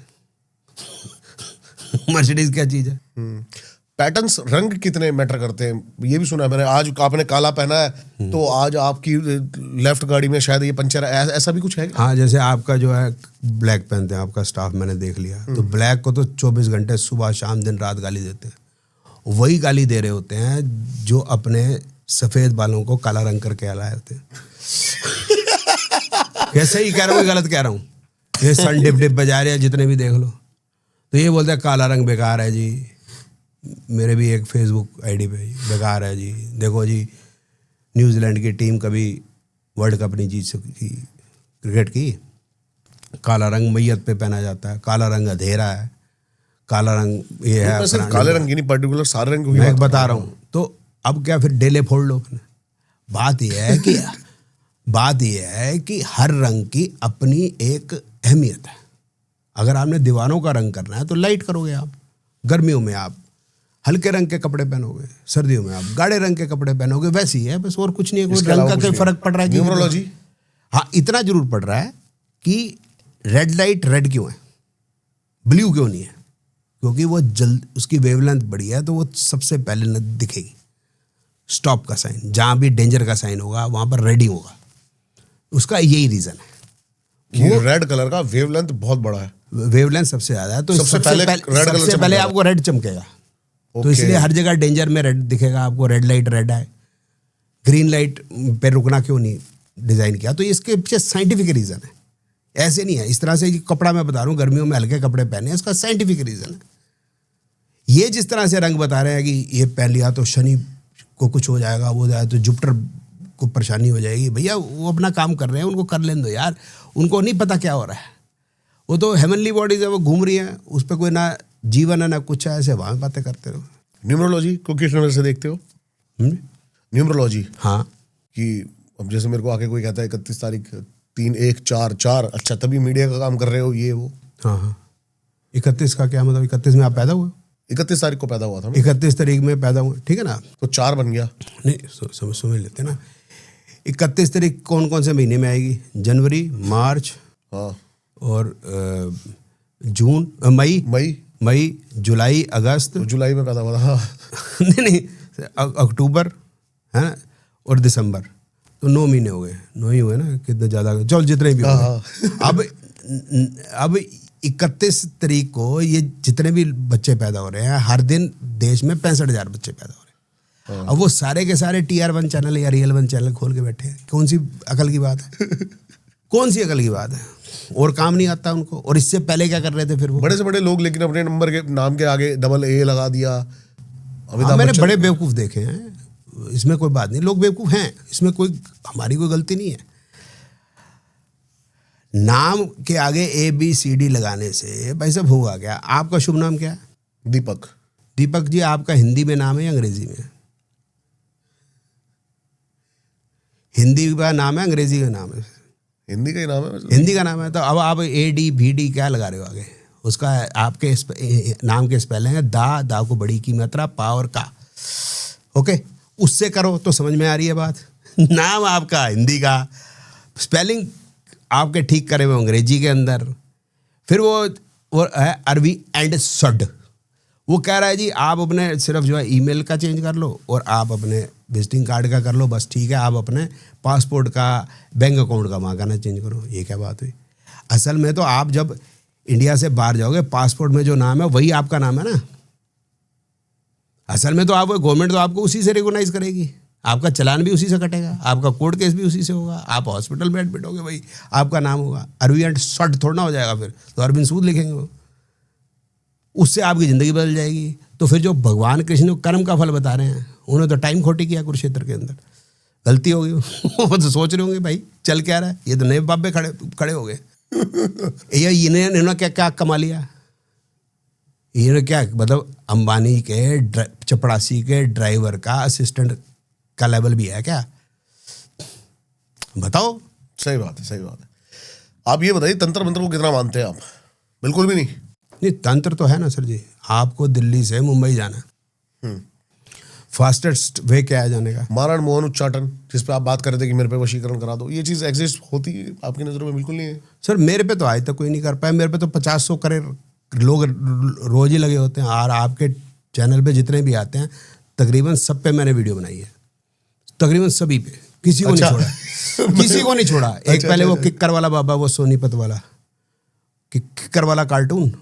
मर्सिडीज क्या चीज़ है। पैटर्न्स, रंग कितने मैटर करते हैं ये भी सुना है मैंने। आज आपने काला पहना है तो आज आपकी लेफ्ट गाड़ी में शायद ये पंचर है, ऐसा भी कुछ है क्या? हाँ, जैसे आपका जो है ब्लैक पहनते हैं आपका स्टाफ, मैंने देख लिया। तो ब्लैक को तो 24 घंटे सुबह शाम दिन रात गाली देते हैं। वही गाली दे रहे होते हैं जो अपने सफ़ेद बालों को काला रंग करके लाए होते हैं। कैसे ही कह रहा हूँ, गलत कह रहा हूँ। ये सन डिप डिप बजा रहे हैं जितने भी देख लो, तो ये बोलते हैं काला रंग बेकार है जी। मेरे भी एक फेसबुक आईडी पे बेकार है जी, देखो जी न्यूजीलैंड की टीम कभी वर्ल्ड कप नहीं जीत सकी क्रिकेट की। काला रंग मैयत पे पहना जाता है, काला रंग अंधेरा है, काला रंग ये है। सिर्फ काले रंग की नहीं, पर्टिकुलर सारे रंग मैं बता रहा हूँ। तो अब क्या फिर डेले फोड़ लो। बात यह है कि हर रंग की अपनी एक अहमियत है। अगर आपने दीवानों का रंग करना है तो लाइट करोगे आप, गर्मियों में आप हल्के रंग के कपड़े पहनोगे, सर्दियों में आप गाढ़े रंग के कपड़े पहनोगे, वैसी है बस, और कुछ नहीं है। कोई रंग का कोई फर्क पड़ रहा है? न्यूमरोलॉजी, हाँ इतना जरूर पड़ रहा है कि रेड लाइट रेड क्यों है, ब्लू क्यों नहीं है, क्योंकि वो जल्द उसकी वेवलेंथ बड़ी है तो वो सबसे पहले न दिखेगी। स्टॉप का साइन, जहाँ भी डेंजर का साइन होगा वहाँ पर रेड ही होगा। उसका यही रीज़न है कि रेड कलर का वेवलेंथ बहुत बड़ा है, वेवलेंथ सबसे ज़्यादा है। तो सबसे पहले आपको रेड चमकेगा। तो इसलिए हर जगह डेंजर में रेड दिखेगा आपको। रेड लाइट रेड है, ग्रीन लाइट पे रुकना क्यों नहीं डिज़ाइन किया? तो इसके पीछे साइंटिफिक रीज़न है, ऐसे नहीं है। इस तरह से कपड़ा मैं बता रहा हूँ गर्मियों में हल्के कपड़े पहने, इसका साइंटिफिक रीज़न है। ये जिस तरह से रंग बता रहे हैं कि ये पहन लिया तो शनि को कुछ हो जाएगा, वो जाए तो जुपिटर को परेशानी हो जाएगी, भैया वो अपना काम कर रहे हैं, उनको कर लेने दो यार। उनको नहीं पता क्या हो रहा है, वो तो हेवनली बॉडीज है, वो घूम रही हैं, उस पर कोई ना जीवन है ना कुछ है, ऐसे वहाँ बातें करते रहो। न्यूमरोलॉजी को किस नजर से देखते हो? न्यूमरोलॉजी, हाँ, कि अब जैसे मेरे को आके कोई कहता है 31 तारीख 3-1-4-4, अच्छा तभी मीडिया का काम कर रहे हो ये वो। हाँ 31 का क्या मतलब? 31 में आप पैदा हुए? 31 तारीख को पैदा हुआ था, 31 तारीख में पैदा हुए, ठीक है ना? तो 4 बन गया। नहीं समझ लेते ना। 31 तारीख कौन कौन से महीने में आएगी? जनवरी, मार्च, हाँ, और जून, मई, जुलाई, अगस्त। तो जुलाई में पैदा हुआ था। हाँ। नहीं अक्टूबर है ना, और दिसंबर, तो 9 महीने हो गए। 9 ही हुए ना, कितने ज़्यादा, चल जितने भी हो गए। अब 31 तारीख को ये जितने भी बच्चे पैदा हो रहे हैं, हर दिन देश में 65,000 बच्चे पैदा हो रहे हैं। अब वो सारे के सारे TR1 चैनल या Real 1 चैनल खोल के बैठे हैं। कौन सी अकल की बात है? कौन सी अकल की बात है? और काम नहीं आता उनको। और इससे पहले क्या कर रहे थे फिर वो? बड़े से बड़े लोग, लेकिन अपने नंबर के नाम के आगे डबल ए लगा दिया। मैंने बड़े बेवकूफ़ देखे हैं, इसमें कोई बात नहीं, लोग बेवकूफ़ हैं, इसमें कोई हमारी कोई गलती नहीं है। नाम के आगे ABCD लगाने से भाई साहब होगा क्या? आपका शुभ नाम क्या है? दीपक। दीपक जी, आपका हिंदी में नाम है या अंग्रेजी में? हिंदी का नाम है, अंग्रेजी का नाम है? हिंदी का ही नाम है। हिंदी का नाम है, तो अब आप ADBD क्या लगा रहे हो आगे? उसका आपके नाम के स्पेलिंग है दा को बड़ी की मात्रा, पा और का। ओके, उससे करो तो समझ में आ रही है बात। नाम आपका हिंदी का, स्पेलिंग आपके ठीक करे हुए अंग्रेजी के अंदर, फिर वो है अरबी एंड सड। वो कह रहा है जी आप अपने सिर्फ जो है ईमेल का चेंज कर लो और आप अपने विजिटिंग कार्ड का कर लो, बस ठीक है। आप अपने पासपोर्ट का, बैंक अकाउंट का वहाँ का ना चेंज करो। ये क्या बात हुई? असल में तो आप जब इंडिया से बाहर जाओगे, पासपोर्ट में जो नाम है वही आपका नाम है ना। असल में तो आप गवर्नमेंट तो आपको उसी से रिकॉग्नाइज करेगी, आपका चलान भी उसी से कटेगा, आपका कोर्ट केस भी उसी से होगा, आप हॉस्पिटल में एडमिट होगे भाई आपका नाम होगा। अरबी एंड सड थोड़ा ना हो जाएगा, फिर तो अरविंद सूद लिखेंगे वो, उससे आपकी ज़िंदगी बदल जाएगी। तो फिर जो भगवान कृष्ण कर्म का फल बता रहे हैं, उन्होंने तो टाइम खोटी किया कुरुक्षेत्र के अंदर, गलती हो गई। वो तो सोच रहे होंगे भाई चल क्या रहा है, ये तो नए बाबे खड़े हो गए। ये इन्होंने क्या कमा लिया? इन्होंने क्या मतलब अंबानी के चपड़ासी के ड्राइवर का असिस्टेंट का लेवल भी है क्या? बताओ। सही बात है, सही बात है। आप ये बताइए, तंत्र मंत्र को कितना मानते हैं आप? बिल्कुल भी नहीं। नहीं, तंत्र तो है ना सर जी। आपको दिल्ली से मुंबई जाना, फास्टेस्ट वे क्या है जाने का? मारण मोहन उच्चाटन, जिस पे आप बात कर रहे थे कि मेरे पे वशीकरण करा दो, ये चीज़ एग्जिस्ट होती है आपकी नज़रों में? बिल्कुल नहीं है सर। मेरे पे तो आज तक कोई नहीं कर पाया। मेरे पे तो 50-100 करोड़ लोग रोज ही लगे होते हैं। और आपके चैनल पे जितने भी आते हैं तकरीबन सब पे मैंने वीडियो बनाई है, तकरीबन सभी पे, किसी को नहीं छोड़ा। किसी को नहीं छोड़ा। एक पहले वो किक्कर वाला बाबा, वो सोनीपत वाला किक्कर वाला कार्टून,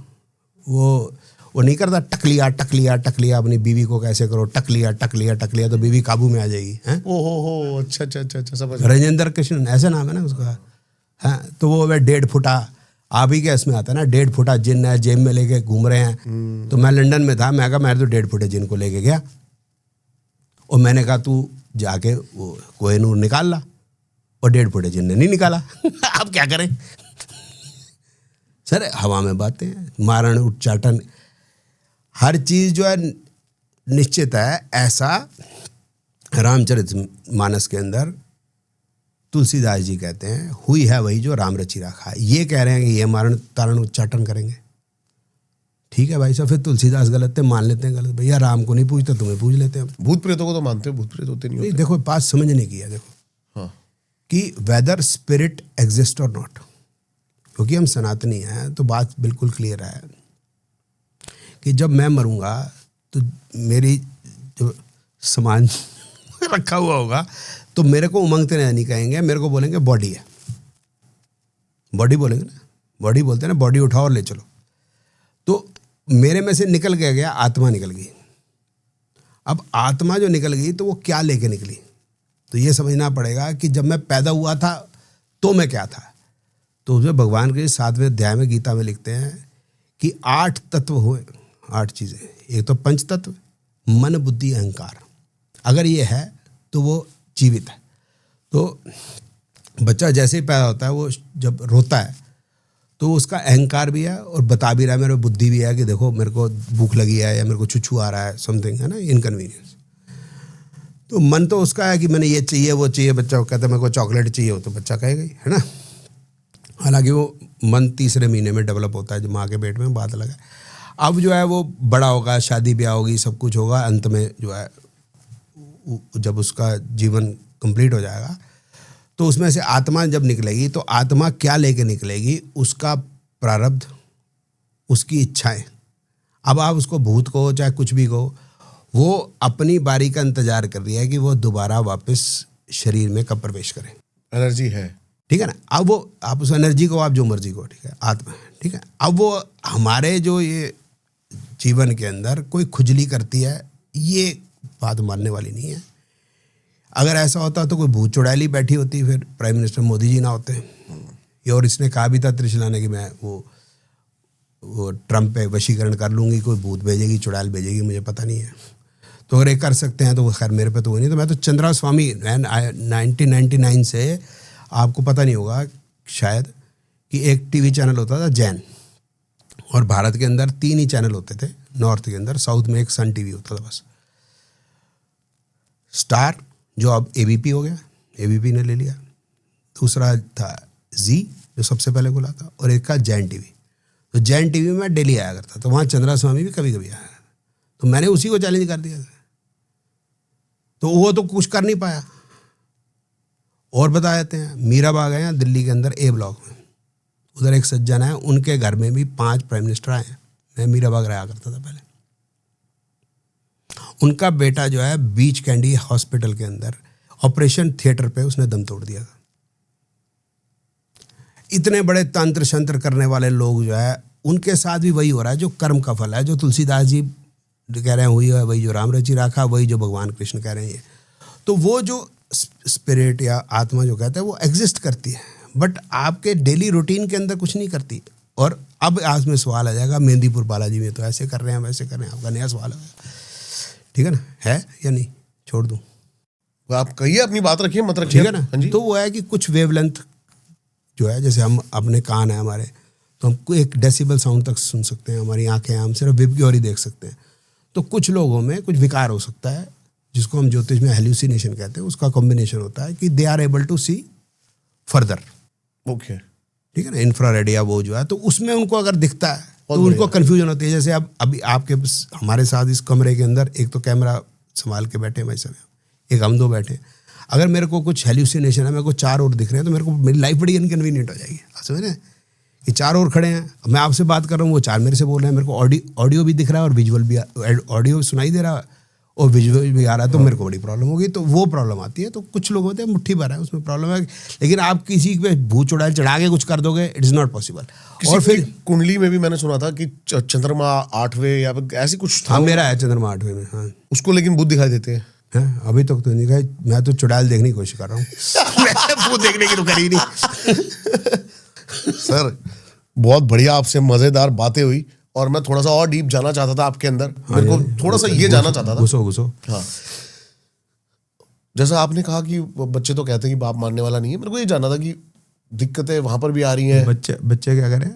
वो नहीं करता टकलिया टकलिया टकलिया, अपनी बीवी को कैसे करो, टकलिया टकलिया टकलिया तो बीवी काबू में आ जाएगी। हैं? ओहो, अच्छा अच्छा अच्छा अच्छा, समझ। राजेंद्र कृष्ण ऐसा नाम है ना उसका। हाँ, तो वो 1.5 फुटा, आप ही क्या इसमें आता है ना, 1.5 फुटा जिन है, जेब में लेके घूम रहे हैं। तो मैं लंदन में था, मैं कहा मैं तो 1.5 फुटे जिन को लेके गया, और मैंने कहा तू जाके वो कोहिनूर निकाल ला, और 1.5 फुटे जिन ने नहीं निकाला। आप क्या करें सर? हवा में बातें हैं, मारण उच्चाटन, हर चीज़ जो है निश्चित है। ऐसा रामचरितमानस के अंदर तुलसीदास जी कहते हैं, हुई है वही जो राम रचि रखा है। ये कह रहे हैं कि ये मारण तारण उच्चाटन करेंगे। ठीक है भाई साहब, फिर तुलसीदास गलत थे, मान लेते हैं गलत। भैया राम को नहीं पूछते, तुम्हें पूछ लेते हैं। भूत प्रेतों को तो मानते हो, भूत प्रेत होते नहीं होते? देखो बात समझने की है, देखो हाँ, कि वेदर स्पिरिट एग्जिस्ट और नॉट, क्योंकि हम सनातनी हैं तो बात बिल्कुल क्लियर है कि जब मैं मरूंगा तो मेरी जो सामान रखा हुआ होगा तो मेरे को उमंगते नहीं कहेंगे, मेरे को बोलेंगे बॉडी है, बॉडी बोलेंगे ना, बॉडी बोलते हैं ना, बॉडी उठाओ और ले चलो। तो मेरे में से निकल के गया, आत्मा निकल गई। अब आत्मा जो निकल गई तो वो क्या लेके निकली? तो ये समझना पड़ेगा कि जब मैं पैदा हुआ था तो मैं क्या था। तो उसमें भगवान के 7वें अध्याय में गीता में लिखते हैं कि 8 तत्व हुए, 8 चीज़ें। एक तो पंच तत्व, मन बुद्धि अहंकार, अगर ये है तो वो जीवित है। तो बच्चा जैसे ही पैदा होता है, वो जब रोता है तो उसका अहंकार भी है और बता भी रहा है, मेरे बुद्धि भी है कि देखो मेरे को भूख लगी है या मेरे को छुछू आ रहा है, समथिंग है ना, इनकन्वीनियंस। तो मन तो उसका है कि मैंने ये चाहिए वो चाहिए। बच्चा कहता है मेरे को चॉकलेट चाहिए, हो तो बच्चा कहेगा ही, है ना। हालांकि वो मन 3रे महीने में डेवलप होता है, जो माँ के पेट में, बात अलग है। अब जो है वो बड़ा होगा, शादी ब्याह होगी, सब कुछ होगा, अंत में जो है जब उसका जीवन कंप्लीट हो जाएगा तो उसमें से आत्मा जब निकलेगी तो आत्मा क्या लेके निकलेगी? उसका प्रारब्ध, उसकी इच्छाएं। अब आप उसको भूत कहो चाहे कुछ भी कहो, वो अपनी बारी का इंतजार कर रही है कि वो दोबारा वापस शरीर में कब प्रवेश करें। एनर्जी है, ठीक है ना। अब वो आप उस एनर्जी को आप जो मर्जी को, ठीक है, आत्मा है, ठीक है। अब वो हमारे जो ये जीवन के अंदर कोई खुजली करती है, ये बात मानने वाली नहीं है। अगर ऐसा होता तो कोई भूत चुड़ैली बैठी होती, फिर प्राइम मिनिस्टर मोदी जी ना होते। ये और इसने कहा भी था त्रिशला ने कि मैं वो ट्रम्प पे वशीकरण कर लूँगी, कोई भूत भेजेगी, चुड़ैल भेजेगी, मुझे पता नहीं है। तो अगर ये कर सकते हैं तो खैर मेरे पे तो वो नहीं। तो मैं तो चंद्रा स्वामी 1999 से, आपको पता नहीं होगा शायद, कि एक टीवी चैनल होता था जैन, और भारत के अंदर 3 ही चैनल होते थे नॉर्थ के अंदर, साउथ में एक सन टीवी होता था बस। स्टार जो अब एबीपी हो गया, एबीपी ने ले लिया, दूसरा था जी जो सबसे पहले खुला था, और एक का जैन टीवी। तो जैन टीवी में मैं डेली आया करता, तो वहाँ चंद्रा स्वामी भी कभी कभी आया, तो मैंने उसी को चैलेंज कर दिया था। तो वो तो कुछ कर नहीं पाया। और बता देते हैं, मीराबाग है यहाँ दिल्ली के अंदर ए ब्लॉक में, उधर एक सज्जन है, उनके घर में भी 5 प्राइम मिनिस्टर आए हैं। मैं मीराबाग रहा करता था पहले। उनका बेटा जो है बीच कैंडी हॉस्पिटल के अंदर ऑपरेशन थिएटर पे उसने दम तोड़ दिया था। इतने बड़े तंत्र शंत्र करने वाले लोग जो है, उनके साथ भी वही हो रहा है जो कर्म का फल है, जो तुलसीदास जी कह रहे हैं वही है, वही जो राम रचि राखा, वही जो भगवान कृष्ण कह रहे हैं। तो वो जो स्पिरिट या आत्मा जो कहते हैं वो एग्जिस्ट करती है, बट आपके डेली रूटीन के अंदर कुछ नहीं करती। और अब आज में सवाल आ जाएगा, मेहंदीपुर बालाजी में तो ऐसे कर रहे हैं, वैसे कर रहे हैं, आपका नया सवाल है, ठीक है ना, है या नहीं, छोड़ दूं? आप कहिए, अपनी बात रखिए, मत रखिए, ठीक है ना। तो वो है कि कुछ वेवलेंथ जो है, जैसे हम अपने कान है हमारे, तो हम एक डेसिबल साउंड तक सुन सकते हैं, हमारी आंखें हैं, हम सिर्फ विब की ओर ही देख सकते हैं। तो कुछ लोगों में कुछ विकार हो सकता है, जिसको हम ज्योतिष में हेल्यूसिनेशन कहते हैं। उसका कॉम्बिनेशन होता है कि they are able to see further, okay, ठीक है ना, इंफ्रारेड या वो जो है, तो उसमें उनको अगर दिखता है तो उनको कन्फ्यूजन होती है। जैसे अब अभी आपके हमारे साथ इस कमरे के अंदर एक तो कैमरा संभाल के बैठे हैं भाई साहब, एक हम 2 बैठे हैं। अगर मेरे को कुछ हेल्यूसिनेशन है, मेरे को 4 और दिख रहे हैं, तो मेरे को मेरी लाइफ बड़ी इनकन्वीनियंट हो जाएगी। समझ रहे हैं कि 4 और खड़े हैं, मैं आपसे बात कर रहा हूँ, वो 4 मेरे से बोल रहे हैं, मेरे को ऑडियो भी दिख रहा है और विजुअल भी, ऑडियो सुनाई दे रहा है और विजुअल भी आ रहा है, तो मेरे को बड़ी प्रॉब्लम होगी। तो वो प्रॉब्लम आती है। तो कुछ लोग होते हैं मुट्ठी भर है, उसमें प्रॉब्लम है, लेकिन आप किसी पे भूत चुड़ैल चढ़ा के कुछ कर दोगे, इट इज़ नॉट पॉसिबल। और फिर कुंडली में भी मैंने सुना था कि चंद्रमा 8वें या ऐसी कुछ था। हाँ, मेरा है चंद्रमा 8वें में, हाँ। उसको लेकिन भूत दिखाई देते हैं। अभी तक तो नहीं दिखाई, मैं तो चुड़ैल देखने की कोशिश कर रहा हूँ। भूत देखने की तो करी नहीं। सर, बहुत बढ़िया, आपसे मजेदार बातें हुई, और मैं थोड़ा सा और डीप जाना चाहता था आपके अंदर। मेरे को थोड़ा सा ये जानना चाहता था। घुसो। हाँ, जैसा आपने कहा कि बच्चे तो कहते हैं कि बाप मानने वाला नहीं है, मेरे को ये जानना था कि दिक्कतें वहां पर भी आ रही हैं। बच्चे क्या करें,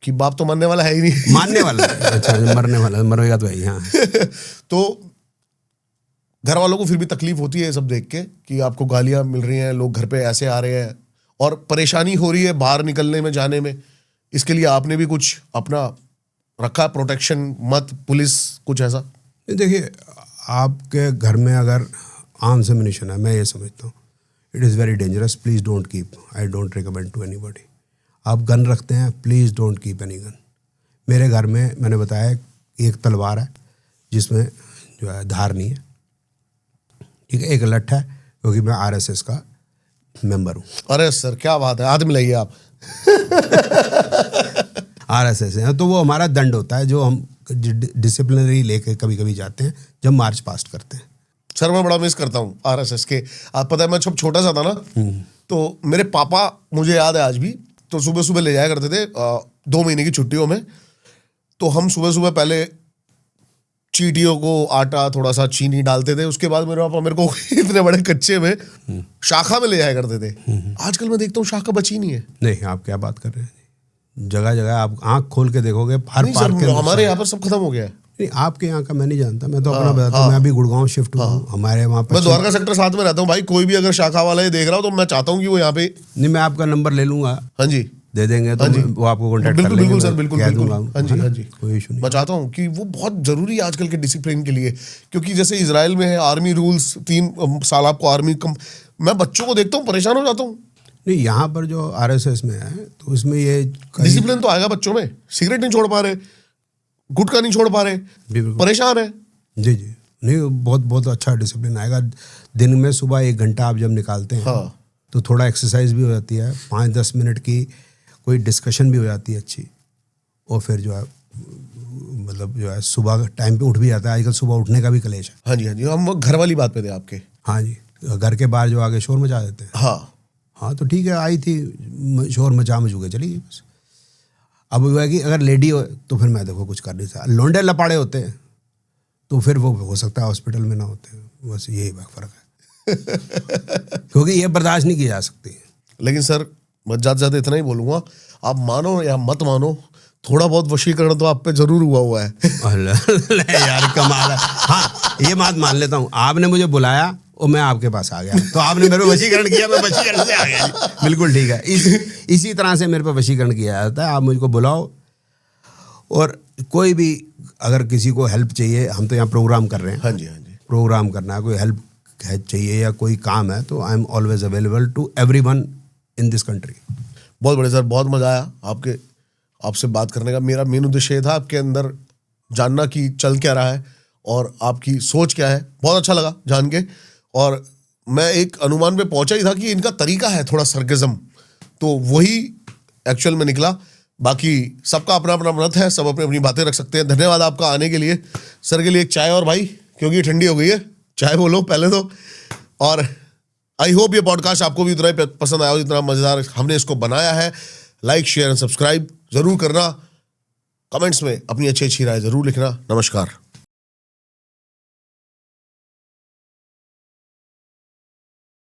कि बाप तो मानने वाला है ही नहीं। मानने वाला, अच्छा, मरने वाला, मरेगा तो है। हाँ। तो घर वालों को फिर भी तकलीफ होती है ये सब देख के कि आपको गालियां मिल रही हैं, लोग घर पे ऐसे आ रहे हैं, और परेशानी हो रही है बाहर निकलने में, जाने में। इसके लिए आपने भी कुछ अपना रखा, प्रोटेक्शन, मत, पुलिस, कुछ ऐसा? देखिए, आपके घर में अगर आर्म्स एम्युनिशन है, मैं ये समझता हूँ it is very dangerous, please don't keep, I don't recommend to anybody. आप गन रखते हैं, please don't keep any gun. मेरे घर में मैंने बताया एक तलवार है जिसमें जो है धार नहीं है, ठीक है, एक लठ है, क्योंकि मैं आरएसएस का मेंबर हूँ। अरे सर, क्या बात है, हाथ मिलाइए आप। आरएसएस है, तो वो हमारा दंड होता है जो हम डिसिप्लिनरी लेके कभी कभी जाते हैं जब मार्च पास्ट करते हैं। सर, मैं बड़ा मिस करता हूँ आरएसएस के। आप पता है, मैं जब छोटा सा था ना, तो मेरे पापा, मुझे याद है आज भी, तो सुबह सुबह ले जाया करते थे 2 महीने की छुट्टियों में। तो हम सुबह सुबह पहले चींटियों को आटा, थोड़ा सा चीनी डालते थे। उसके बाद मेरे पापा मेरे को इतने बड़े कच्चे में शाखा में ले जाया करते थे। आजकल मैं देखता हूँ शाखा बची नहीं है। नहीं, आप क्या बात कर रहे हैं, जगह जगह आप आंख खोल के देखोगे, हर पार्क के हमारे यहाँ पर सब खत्म हो गया है। नहीं, आपके यहाँ का मैं नहीं जानता, मैं तो अपना बताता हूँ। मैं अभी गुड़गांव शिफ्ट हुआ हूँ, हमारे वहाँ पर मैं द्वारका सेक्टर 7 में रहता हूँ भाई। कोई भी अगर शाखा वाला ये देख रहा हो, तो मैं चाहता हूँ कि वो यहाँ पे, नहीं, मैं आपका नंबर ले लूंगा। हाँ जी, दे देंगे तो वो आपको कॉन्टैक्ट कर लेंगे। बिल्कुल सर, बिल्कुल। हाँ जी, कोई इशू नहीं। मैं चाहता हूँ कि वो बहुत जरूरी है आजकल के डिसिप्लिन के लिए, क्योंकि जैसे इजराइल में है आर्मी रूल्स, 3 साल आपको आर्मी मैं बच्चों को देखता हूँ, परेशान हो जाता हूँ। नहीं, यहाँ पर जो आरएसएस में है, तो इसमें ये डिसिप्लिन तो आएगा बच्चों में। सिगरेट नहीं छोड़ पा रहे, गुटखा नहीं छोड़ पा रहे, परेशान है। जी, नहीं, बहुत अच्छा डिसिप्लिन आएगा। दिन में सुबह 1 घंटा आप जब निकालते हैं, तो थोड़ा एक्सरसाइज भी हो जाती है, 5-10 मिनट की कोई डिस्कशन भी हो जाती है अच्छी, और फिर जो है मतलब जो है सुबह टाइम पे उठ भी जाता है। आजकल सुबह उठने का भी कलेश है। हाँ जी, हम घर वाली बात पे थे आपके। हाँ जी, घर के बाहर जो आगे शोर मचा देते हैं। हाँ तो ठीक है, आई थी, शोर मचा मचू के चली गई बस। अब वो है कि अगर लेडी हो तो फिर मैं देखो कुछ कर नहीं सकता, लोंडे लपाड़े होते हैं तो फिर वो हो सकता है हॉस्पिटल में ना होते, बस यही फ़र्क है। क्योंकि ये बर्दाश्त नहीं की जा सकती। लेकिन सर मैं ज़्यादा इतना ही बोलूँगा, आप मानो या मत मानो, थोड़ा बहुत वशीकरण तो आप पे जरूर हुआ है। अल्लाह यार कमाल है। हाँ ये बात मान लेता हूँ, आपने मुझे बुलाया और मैं आपके पास आ गया, तो आपने मेरे पे वशीकरण किया, मैं वशीकरण से आ गया। बिल्कुल ठीक है, इसी तरह से मेरे पे वशीकरण किया जाता है। आप मुझको बुलाओ, और कोई भी अगर किसी को हेल्प चाहिए, हम तो यहाँ प्रोग्राम कर रहे हैं। हाँ जी, हाँ जी। प्रोग्राम करना है, कोई हेल्प चाहिए या कोई काम है, तो I am always available to everyone in this country. बहुत बढ़िया सर, बहुत मज़ा आया आपसे बात करने का। मेरा मेन उद्देश्य ये था आपके अंदर जानना कि चल क्या रहा है और आपकी सोच क्या है। बहुत अच्छा लगा जान के, और मैं एक अनुमान पे पहुंचा ही था कि इनका तरीका है थोड़ा सरगज़म, तो वही एक्चुअल में निकला। बाकी सबका अपना अपना मत है, सब अपनी अपनी बातें रख सकते हैं। धन्यवाद आपका आने के लिए। सर के लिए एक चाय और भाई, क्योंकि ठंडी हो गई है, चाय बोलो पहले तो। और आई होप ये पॉडकास्ट आपको भी उतना ही पसंद आया हो जितना मज़ेदार हमने इसको बनाया है। लाइक, शेयर एंड सब्सक्राइब जरूर करना। कमेंट्स में अपनी अच्छी अच्छी राय जरूर लिखना। नमस्कार।